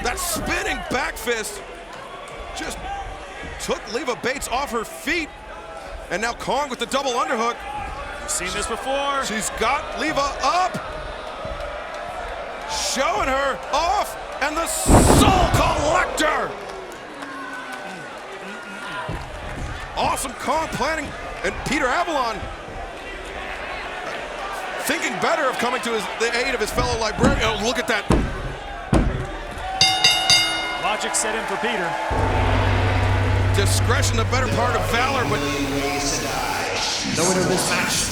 Speaker 3: That spinning back fist just took Leva Bates off her feet. And now Kong with the double underhook.
Speaker 4: You've seen this before.
Speaker 3: She's got Leva up. Showing her off. And the Soul Collector. Awesome Kong planning. And Peter Avalon thinking better of coming to the aid of his fellow librarian. Oh, look at that.
Speaker 4: Logic set in for Peter.
Speaker 3: Discretion, the better part of valor, but
Speaker 2: The winner of this match,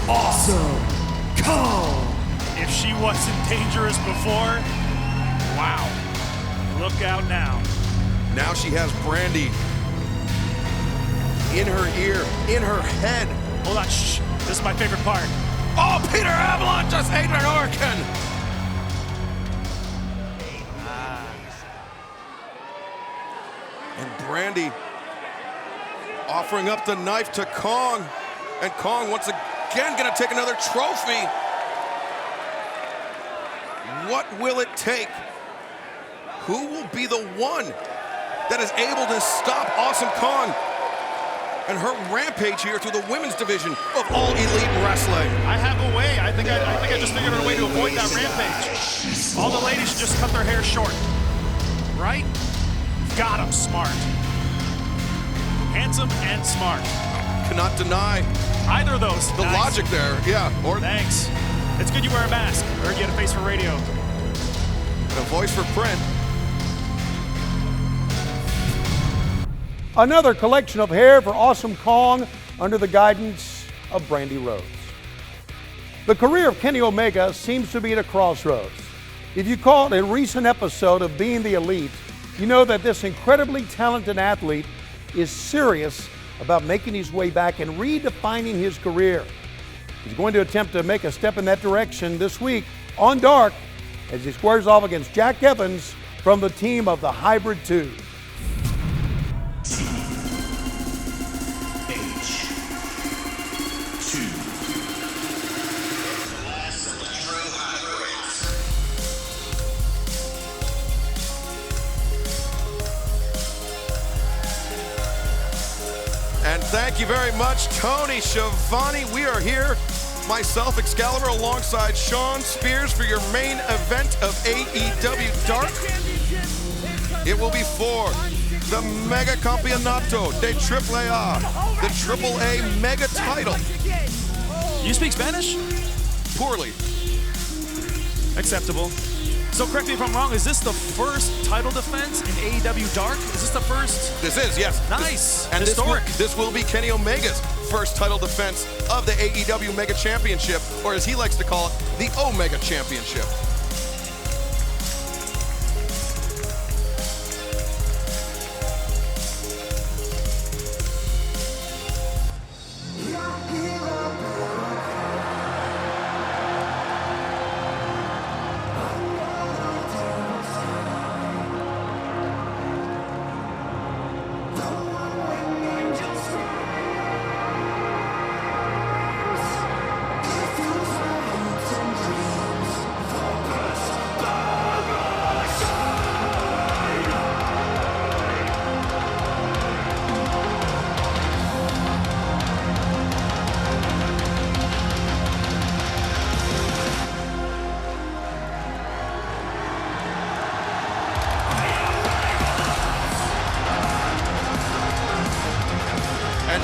Speaker 2: Awesome Kong.
Speaker 4: If she wasn't dangerous before, wow. Look out now.
Speaker 3: now she has Brandy in her ear, in her head.
Speaker 4: Hold on, shh. This is my favorite part.
Speaker 3: Oh, Peter Avalon just ate an organ. And Brandy offering up the knife to Kong. And Kong once again gonna take another trophy. What will it take? Who will be the one that is able to stop Awesome Kong and her rampage here through the women's division of All Elite Wrestling?
Speaker 4: I have a way. I think I just figured out a way to avoid that rampage. All the ladies should just cut their hair short. Right? Got him. Smart. Handsome and smart.
Speaker 3: Cannot deny
Speaker 4: either of those.
Speaker 3: The logic there, yeah. Or
Speaker 4: thanks. It's good you wear a mask. I heard you had a face for radio.
Speaker 3: And a voice for print.
Speaker 1: Another collection of hair for Awesome Kong under the guidance of Brandy Rhodes. The career of Kenny Omega seems to be at a crossroads. If you caught a recent episode of Being the Elite, you know that this incredibly talented athlete is serious about making his way back and redefining his career. He's going to attempt to make a step in that direction this week on Dark as he squares off against Jack Evans from the team of the Hybrid 2.
Speaker 3: And thank you very much, Tony Schiavone. We are here, myself, Excalibur, alongside Sean Spears for your main event of AEW Dark. It will be for the Mega Campeonato de AAA, the AAA Mega title.
Speaker 4: You speak Spanish?
Speaker 3: Poorly.
Speaker 4: Acceptable. So correct me if I'm wrong, is this the first title defense in AEW Dark? Is this the first?
Speaker 3: This is, yes.
Speaker 4: Nice.
Speaker 3: And
Speaker 4: historic.
Speaker 3: This will be Kenny Omega's first title defense of the AEW Mega Championship, or as he likes to call it, the Omega Championship.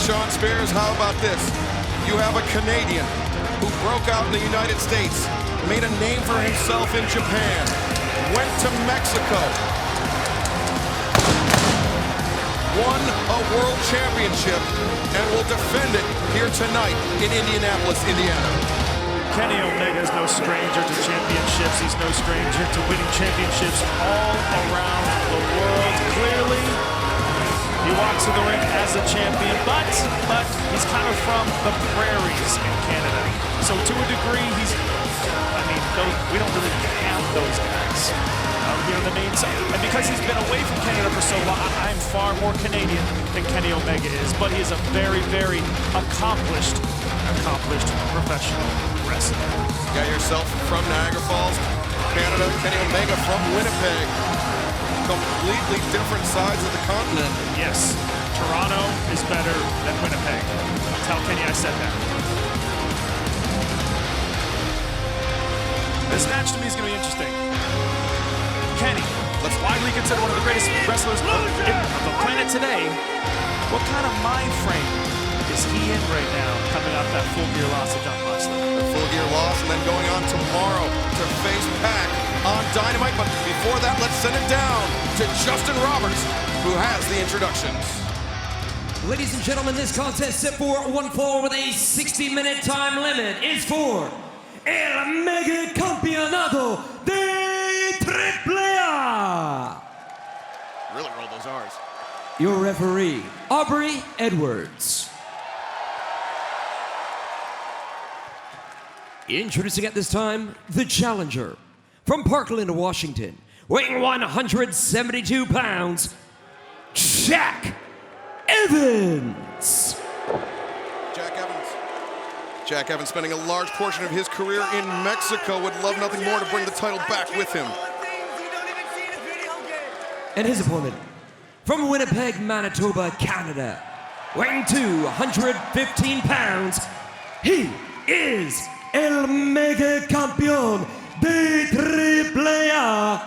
Speaker 3: Sean Spears, how about this? You have a Canadian who broke out in the United States, made a name for himself in Japan, went to Mexico, won a world championship, and will defend it here tonight in Indianapolis, Indiana.
Speaker 4: Kenny Omega is no stranger to championships. He's no stranger to winning championships all around the world. Clearly, he walks in the ring as a champion, but he's kind of from the prairies in Canada. So to a degree, we don't really count those guys out here on the main side. And because he's been away from Canada for so long, I'm far more Canadian than Kenny Omega is. But he is a very, very accomplished professional wrestler.
Speaker 3: You got yourself from Niagara Falls, Canada, Kenny Omega from Winnipeg. completely different sides of the continent.
Speaker 4: Yes, Toronto is better than Winnipeg. Tell Kenny I said that. This match to me is going to be interesting. Kenny, widely considered one of the greatest wrestlers of the planet today. What kind of mind frame is he in right now, coming off that full gear loss to John Moxley?
Speaker 3: The full gear loss, and then going on tomorrow to face Pac on Dynamite. But before that, let's send it down to Justin Roberts, who has the introductions.
Speaker 2: Ladies and gentlemen, this contest set for one fall with a 60-minute time limit is for El Mega Campeonato de AAA.
Speaker 3: Really roll those R's.
Speaker 2: Your referee, Aubrey Edwards. Introducing at this time, the challenger from Parkland, Washington, weighing 172 pounds, Jack Evans.
Speaker 3: Jack Evans spending a large portion of his career in Mexico, would love nothing more to bring the title back with him.
Speaker 2: And his opponent, from Winnipeg, Manitoba, Canada, weighing 215 pounds, he is El Mega Campeón de AAA,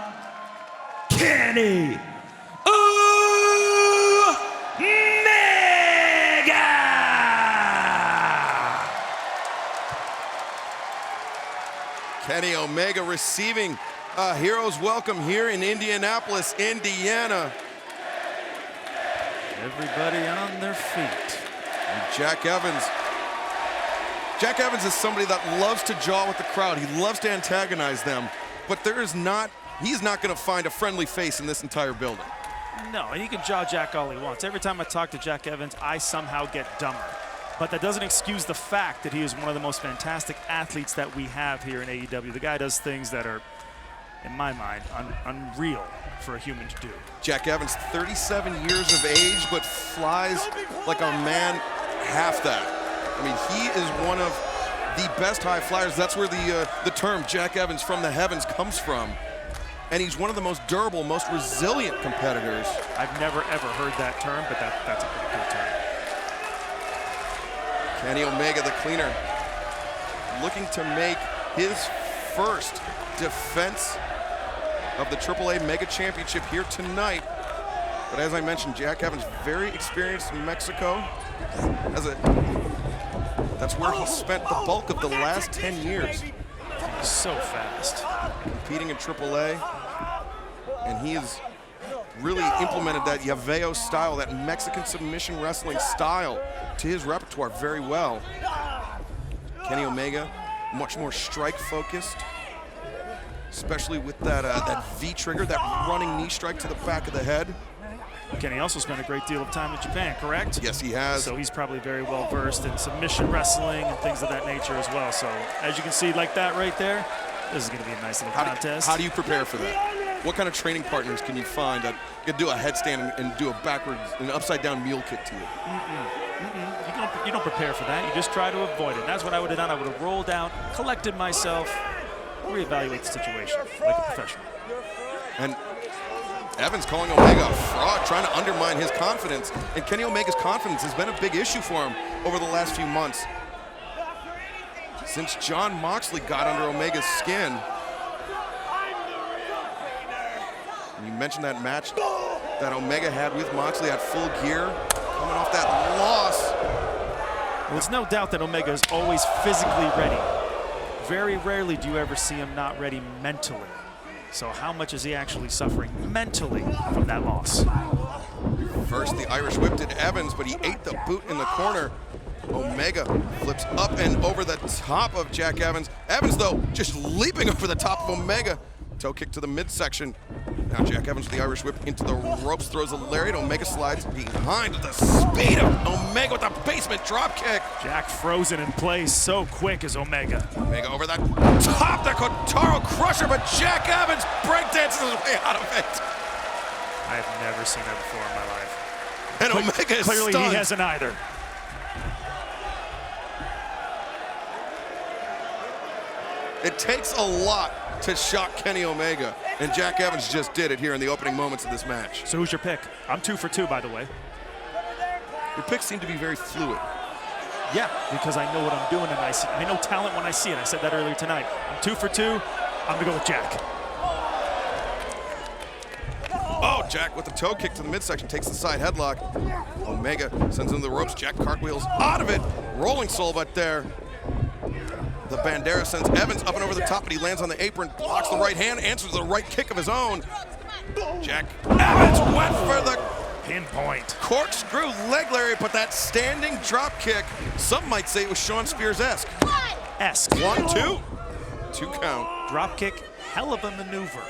Speaker 2: Kenny Omega!
Speaker 3: Kenny Omega receiving a hero's welcome here in Indianapolis, Indiana.
Speaker 4: Everybody on their feet.
Speaker 3: And Jack Evans is somebody that loves to jaw with the crowd. He loves to antagonize them, but he's not going to find a friendly face in this entire building.
Speaker 4: No, and he can jaw Jack all he wants. Every time I talk to Jack Evans, I somehow get dumber. But that doesn't excuse the fact that he is one of the most fantastic athletes that we have here in AEW. The guy does things that are, in my mind, unreal for a human to do.
Speaker 3: Jack Evans, 37 years of age, but flies like a man half that. I mean, he is one of the best high flyers. That's where the term Jack Evans from the heavens comes from. And he's one of the most durable, most resilient competitors.
Speaker 4: I've never, ever heard that term, but that's a pretty good term.
Speaker 3: Kenny Omega, the cleaner, looking to make his first defense of the AAA Mega Championship here tonight. But as I mentioned, Jack Evans, very experienced in Mexico. That's where he spent the bulk of the last 10 years.
Speaker 4: So fast.
Speaker 3: Competing in AAA. And he has really implemented that Llaveo style, that Mexican submission wrestling style, to his repertoire very well. Kenny Omega, much more strike focused, especially with that V-trigger, that running knee strike to the back of the head.
Speaker 4: Kenny also spent a great deal of time in Japan, correct?
Speaker 3: Yes, he has.
Speaker 4: So he's probably very well versed in submission wrestling and things of that nature as well. So as you can see, like that right there, this is going to be a nice little contest.
Speaker 3: How do you prepare for that? What kind of training partners can you find that can do a headstand and do a backwards, an upside down mule kick to you?
Speaker 4: You don't prepare for that. You just try to avoid it. And that's what I would have done. I would have rolled out, collected myself, reevaluate the situation like a professional.
Speaker 3: And Evans calling Omega a fraud, trying to undermine his confidence. And Kenny Omega's confidence has been a big issue for him over the last few months. Since John Moxley got under Omega's skin. And you mentioned that match that Omega had with Moxley at Full Gear, coming off that loss.
Speaker 4: Well, there's no doubt that Omega is always physically ready. Very rarely do you ever see him not ready mentally. So how much is he actually suffering mentally from that loss?
Speaker 3: First, the Irish whip did Evans, but he ate the boot in the corner. Omega flips up and over the top of Jack Evans. Evans, though, just leaping over the top of Omega. Toe kick to the midsection. Now Jack Evans with the Irish whip into the ropes, throws a lariat. Omega slides behind with the speed of Omega with a basement drop kick.
Speaker 4: Jack frozen in place so quick as Omega.
Speaker 3: Omega over that top, the Kotaro Crusher, but Jack Evans breakdances his way out of it.
Speaker 4: I have never seen that before in my life.
Speaker 3: And Omega is
Speaker 4: clearly
Speaker 3: stunned.
Speaker 4: He hasn't either.
Speaker 3: It takes a lot to shock Kenny Omega, and Jack Evans just did it here in the opening moments of this match.
Speaker 4: So who's your pick? I'm 2 for 2, by the way.
Speaker 3: Your picks seem to be very fluid.
Speaker 4: Yeah, because I know what I'm doing, and I know talent when I see it. I said that earlier tonight. I'm 2 for 2. I'm going to go with Jack.
Speaker 3: Oh, Jack with the toe kick to the midsection, takes the side headlock. Omega sends him to the ropes. Jack cartwheels out of it. Rolling soul, but there. The Bandera sends Evans up and over the top, but he lands on the apron, blocks the right hand, answers the right kick of his own. Jack Evans went for the
Speaker 4: pinpoint
Speaker 3: corkscrew leg lariat, but that standing drop kick, some might say it was Sean Spears-esque. 1, 2. 2 count.
Speaker 4: Drop kick, hell of a maneuver.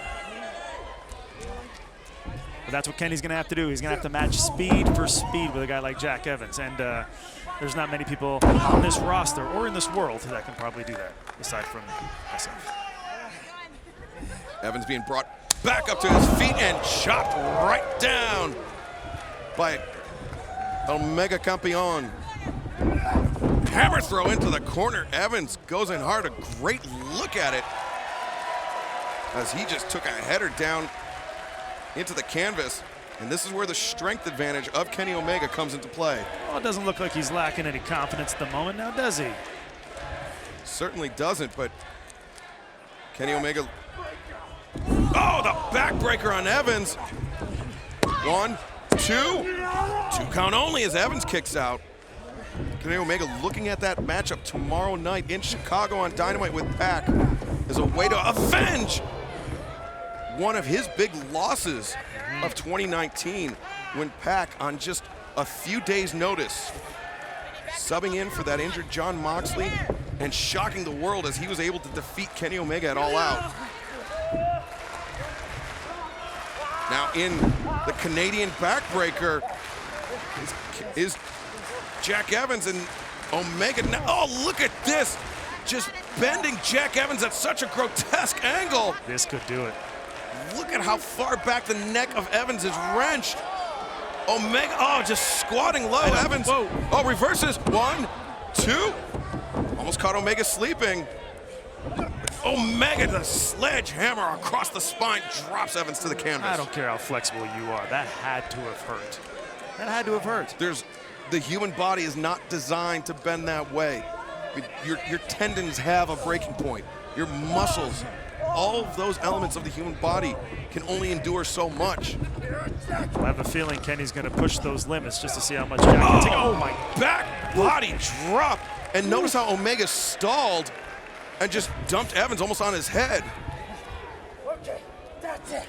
Speaker 4: But that's what Kenny's going to have to do. He's going to have to match speed for speed with a guy like Jack Evans. And there's not many people on this roster or in this world that can probably do that, aside from myself.
Speaker 3: Evans being brought back up to his feet and chopped right down by Omega Campeon. Hammer throw into the corner. Evans goes in hard. A great look at it as he just took a header down into the canvas. And this is where the strength advantage of Kenny Omega comes into play.
Speaker 4: Well, it doesn't look like he's lacking any confidence at the moment now, does he?
Speaker 3: Certainly doesn't, but Kenny Omega. Oh, the backbreaker on Evans. 1, 2. 2 count only as Evans kicks out. Kenny Omega looking at that matchup tomorrow night in Chicago on Dynamite with Pac as a way to avenge one of his big losses of 2019 when Pac, on just a few days' notice, subbing in for that injured Jon Moxley and shocking the world as he was able to defeat Kenny Omega at All Out. Now in the Canadian backbreaker is Jack Evans, and Omega now, oh, look at this. Just bending Jack Evans at such a grotesque angle.
Speaker 4: This could do it.
Speaker 3: Look at how far back the neck of Evans is wrenched. Omega, oh, just squatting low. Evans,
Speaker 4: whoa.
Speaker 3: Oh, reverses. 1, 2. Almost caught Omega sleeping. Omega, the sledgehammer across the spine, drops Evans to the canvas.
Speaker 4: I don't care how flexible you are. That had to have hurt. That had to have hurt.
Speaker 3: The human body is not designed to bend that way. Your tendons have a breaking point. Your muscles, all of those elements of the human body can only endure so much.
Speaker 4: I have a feeling Kenny's going to push those limits just to see how much Jack can take. Oh, my.
Speaker 3: Back body drop. And notice how Omega stalled and just dumped Evans almost on his head.
Speaker 13: Okay, that's it.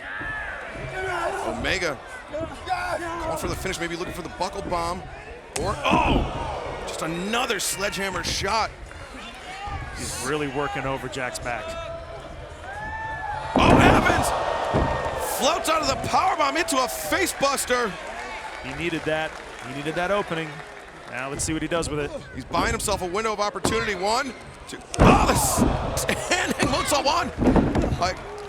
Speaker 3: Omega calling for the finish, maybe looking for the buckle bomb. Or, oh, just another sledgehammer shot.
Speaker 4: He's really working over Jack's back.
Speaker 3: Oh, Evans floats out of the powerbomb into a facebuster.
Speaker 4: He needed that. He needed that opening. Now let's see what he does with it.
Speaker 3: He's buying himself a window of opportunity. 1, 2. Oh, the standing moonsault. 1.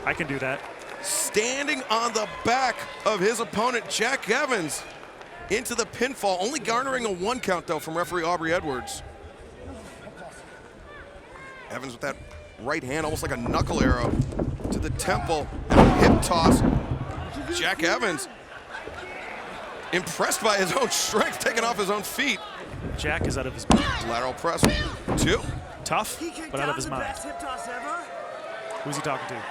Speaker 4: I can do that.
Speaker 3: Standing on the back of his opponent, Jack Evans, into the pinfall, only garnering a 1 count, though, from referee Aubrey Edwards. Evans with that right hand, almost like a knuckle arrow to the temple. Hip toss. Jack Evans, impressed by his own strength, taking off his own feet.
Speaker 4: Jack is out of his mind.
Speaker 3: Lateral press. 2.
Speaker 4: Tough, but out of his mind. Who's he talking to?
Speaker 3: I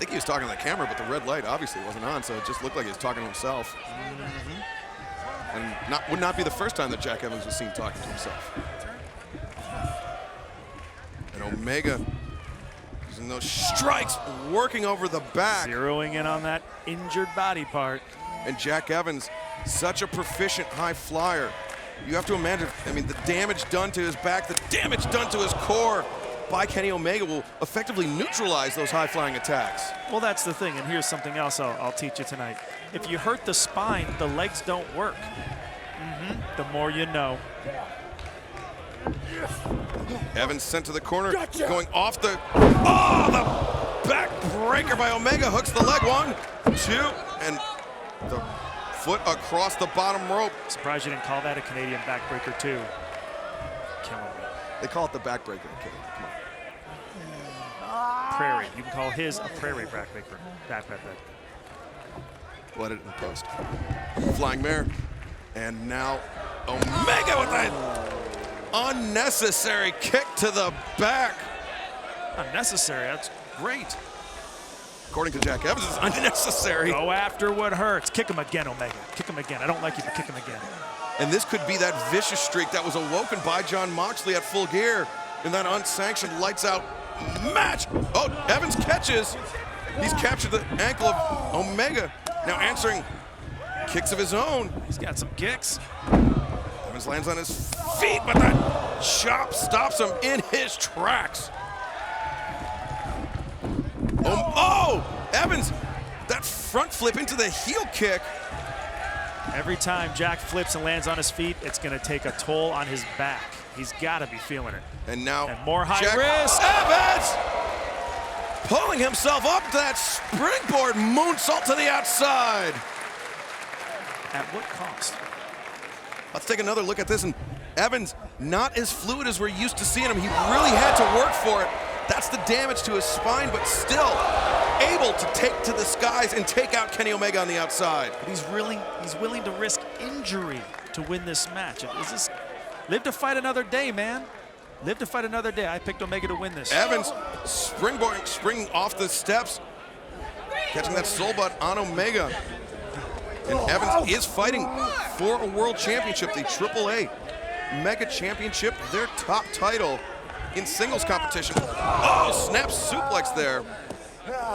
Speaker 3: think he was talking to the camera, but the red light obviously wasn't on, so it just looked like he was talking to himself. And would not be the first time that Jack Evans was seen talking to himself. And Omega using those strikes, working over the back.
Speaker 4: Zeroing in on that injured body part.
Speaker 3: And Jack Evans, such a proficient high flyer. You have to imagine, I mean, the damage done to his back, the damage done to his core by Kenny Omega will effectively neutralize those high-flying attacks.
Speaker 4: Well, that's the thing, and here's something else I'll teach you tonight. If you hurt the spine, the legs don't work. The more you know.
Speaker 3: Evans sent to the corner, going off the, oh, the back breaker by Omega, hooks the leg. 1, 2, and the foot across the bottom rope.
Speaker 4: Surprised you didn't call that a Canadian backbreaker too. Killing me.
Speaker 3: They call it the backbreaker. Okay, come on.
Speaker 4: prairie. You can call his a prairie backbreaker.
Speaker 3: Let it in post. Flying mare. And now Omega with that unnecessary kick to the back.
Speaker 4: Unnecessary, that's great.
Speaker 3: According to Jack Evans, it's unnecessary.
Speaker 4: Go after what hurts. Kick him again, Omega. Kick him again. I don't like you, but kick him again.
Speaker 3: And this could be that vicious streak that was awoken by John Moxley at Full Gear in that unsanctioned lights out match. Oh, Evans catches. He's captured the ankle of Omega. Now answering kicks of his own.
Speaker 4: He's got some kicks.
Speaker 3: Evans lands on his feet, but that chop stops him in his tracks. Oh, Evans, that front flip into the heel kick.
Speaker 4: Every time Jack flips and lands on his feet, it's going to take a toll on his back. He's got to be feeling it.
Speaker 3: And now
Speaker 4: more high
Speaker 3: Jack
Speaker 4: risk.
Speaker 3: Evans pulling himself up to that springboard moonsault to the outside.
Speaker 4: At what cost?
Speaker 3: Let's take another look at this. And Evans, not as fluid as we're used to seeing him. He really had to work for it. That's the damage to his spine, but still able to take to the skies and take out Kenny Omega on the outside.
Speaker 4: But he's willing to risk injury to win this match. Is this live to fight another day, man? Live to fight another day. I picked Omega to win this.
Speaker 3: Evans springing off the steps, catching that soul butt on Omega. And Evans is fighting for a world championship, the AAA Mega Championship, their top title in singles competition. Oh, snap suplex there.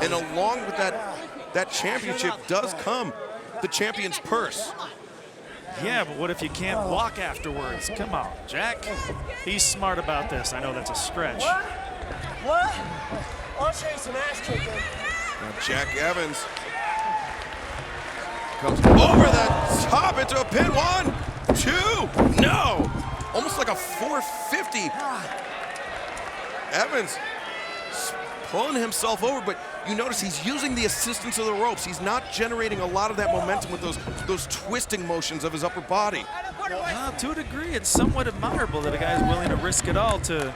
Speaker 3: And along with that championship does come the champion's purse.
Speaker 4: Yeah, but what if you can't walk afterwards? Come on, Jack. He's smart about this. I know that's a stretch.
Speaker 14: What? I'll show you some ass kicking.
Speaker 3: Now Jack Evans comes over the top into a pin. 1, 2, no! Almost like a 450. Evans pulling himself over, but you notice he's using the assistance of the ropes. He's not generating a lot of that momentum with those twisting motions of his upper body.
Speaker 4: To a degree, it's somewhat admirable that a guy is willing to risk it all to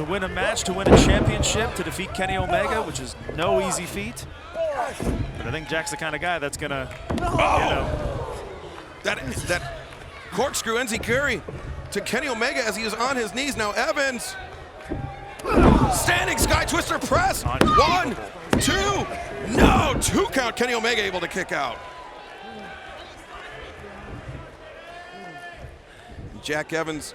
Speaker 4: win a match, to win a championship, to defeat Kenny Omega, which is no easy feat. But I think Jack's the kind of guy that's gonna,
Speaker 3: that corkscrew enziguri to Kenny Omega as he is on his knees. Now Evans, standing sky twister press. 1, 2, no, 2 count. Kenny Omega able to kick out. Jack Evans,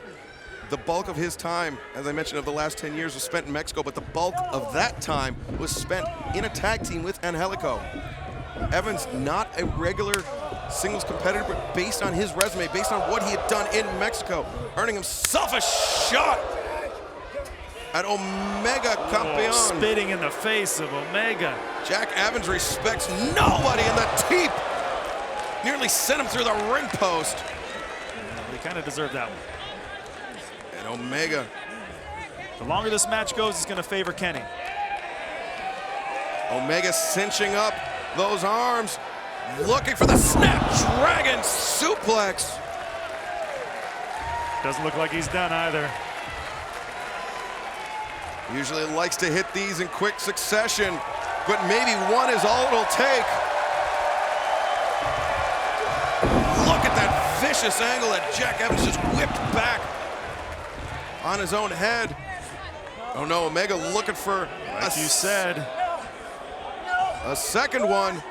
Speaker 3: the bulk of his time, as I mentioned, of the last 10 years was spent in Mexico, but the bulk of that time was spent in a tag team with Angelico. Evans, not a regular singles competitor, but based on his resume, based on what he had done in Mexico, earning himself a shot at Omega Campeon.
Speaker 4: Spitting in the face of Omega.
Speaker 3: Jack Evans respects nobody in the teep. Nearly sent him through the ring post.
Speaker 4: They kind of deserve that one.
Speaker 3: And Omega.
Speaker 4: The longer this match goes, it's going to favor Kenny.
Speaker 3: Omega cinching up those arms, looking for the Snapdragon suplex.
Speaker 4: Doesn't look like he's done either.
Speaker 3: Usually likes to hit these in quick succession, but maybe one is all it'll take. Look at that vicious angle that Jack Evans just whipped back on his own head. Oh no, Omega looking for,
Speaker 4: like you said,
Speaker 3: a second one.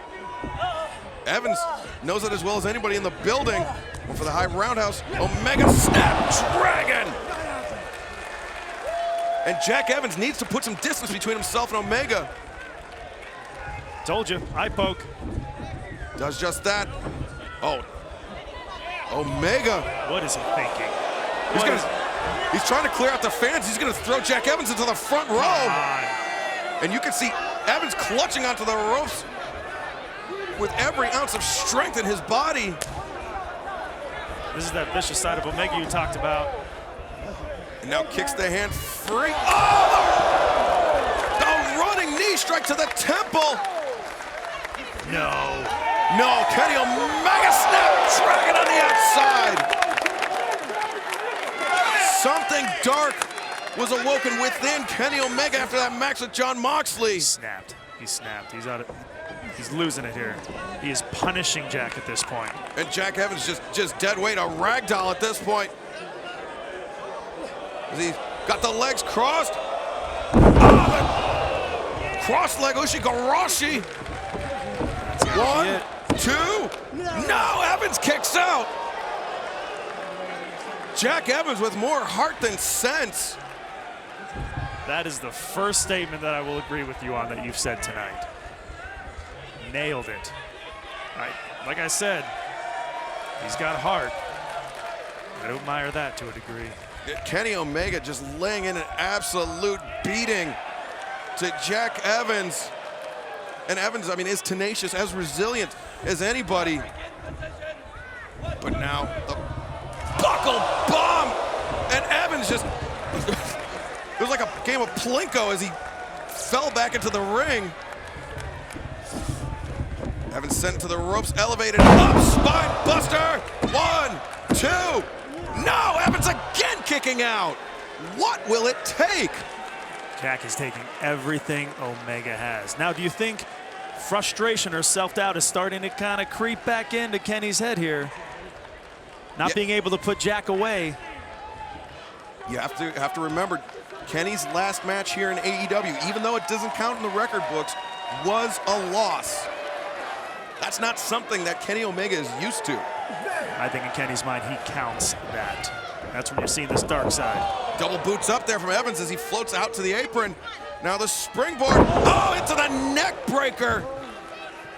Speaker 3: Evans knows it as well as anybody in the building. One for the high roundhouse. Omega Snapdragon. And Jack Evans needs to put some distance between himself and Omega.
Speaker 4: Told you, eye poke.
Speaker 3: Does just that. Oh, Omega.
Speaker 4: What is he thinking?
Speaker 3: He's trying to clear out the fans. He's gonna throw Jack Evans into the front row. And you can see Evans clutching onto the ropes with every ounce of strength in his body.
Speaker 4: This is that vicious side of Omega you talked about.
Speaker 3: And now kicks the hand free. Oh! The running knee strike to the temple. No, Kenny Omega Snapdragon on the outside. Something dark was awoken within Kenny Omega after that match with John Moxley.
Speaker 4: He snapped. He snapped. He's losing it here. He is punishing Jack at this point.
Speaker 3: And Jack Evans just dead weight, a ragdoll at this point. He's got the legs crossed. Oh, cross leg Ushigarashi. 1, 2. No, Evans kicks out. Jack Evans with more heart than sense.
Speaker 4: That is the first statement that I will agree with you on that you've said tonight. Nailed it. Like I said, he's got heart. I admire that to a degree.
Speaker 3: Kenny Omega just laying in an absolute beating to Jack Evans. And Evans, I mean, is tenacious, as resilient as anybody. But now the buckle bomb, and Evans just, it was like a game of Plinko as he fell back into the ring. Evans sent to the ropes, elevated up, spine buster. 1, 2. No, Evans again kicking out. What will it take?
Speaker 4: Jack is taking everything Omega has. Now, do you think frustration or self-doubt is starting to kind of creep back into Kenny's head here? Not being able to put Jack away.
Speaker 3: You have to remember, Kenny's last match here in AEW, even though it doesn't count in the record books, was a loss. That's not something that Kenny Omega is used to.
Speaker 4: I think in Kenny's mind, he counts that. That's when you're seeing this dark side.
Speaker 3: Double boots up there from Evans as he floats out to the apron. Now the springboard, oh, into the neck breaker.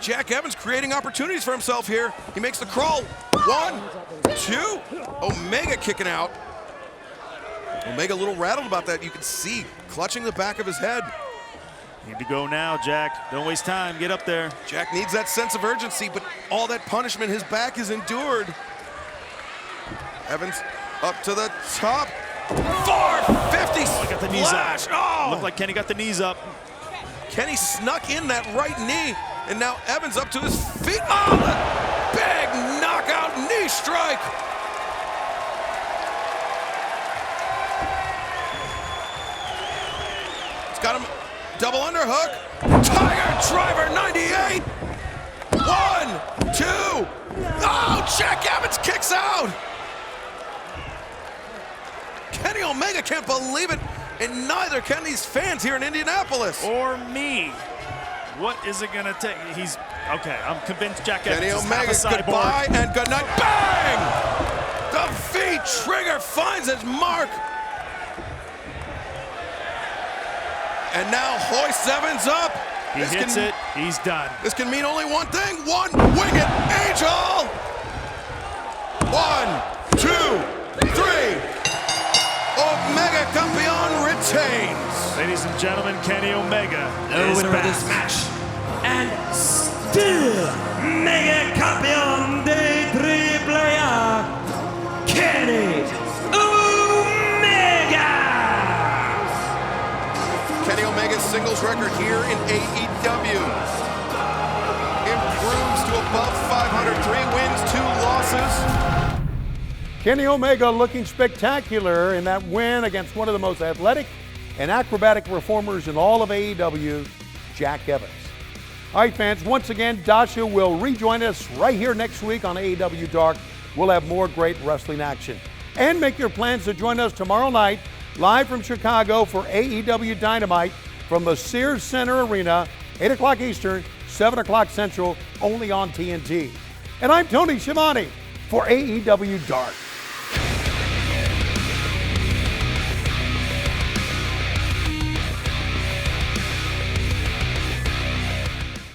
Speaker 3: Jack Evans creating opportunities for himself here. He makes the crawl. 1, 2, Omega kicking out. Omega a little rattled about that. You can see clutching the back of his head.
Speaker 4: Need to go now, Jack. Don't waste time. Get up there.
Speaker 3: Jack needs that sense of urgency, but all that punishment his back has endured. Evans up to the top. 450
Speaker 4: Oh, got the knees up.
Speaker 3: Oh!
Speaker 4: Looked like Kenny got the knees up.
Speaker 3: Kenny snuck in that right knee, and now Evans up to his feet. Oh, that big knockout knee strike. It's got him. Double underhook. Tiger Driver 98. 1, 2. Oh, Jack Evans kicks out. Kenny Omega can't believe it, and neither can these fans here in Indianapolis.
Speaker 4: Or me. What is it gonna take? He's okay. I'm convinced Jack Evans is
Speaker 3: Omega,
Speaker 4: half a cyborg.
Speaker 3: goodbye and good night. Bang! The V trigger finds its mark. And now hoists Evans up.
Speaker 4: He hits it, he's done.
Speaker 3: This can mean only one thing. One winged angel. 1, 2, 3. Omega Campeon retains.
Speaker 4: Ladies and gentlemen, Kenny Omega
Speaker 2: The
Speaker 4: is
Speaker 2: winner
Speaker 4: back.
Speaker 2: of this match, and still Mega Campeón de AAA, Kenny Omega.
Speaker 3: Kenny Omega's singles record here in AEW improves to above 500. 3 wins, 2 losses.
Speaker 1: Kenny Omega looking spectacular in that win against one of the most athletic and acrobatic performers in all of AEW, Jack Evans. All right, fans, once again, Dasha will rejoin us right here next week on AEW Dark. We'll have more great wrestling action. And make your plans to join us tomorrow night, live from Chicago for AEW Dynamite from the Sears Center Arena, 8 o'clock Eastern, 7 o'clock Central, only on TNT. And I'm Tony Schiavone for AEW Dark.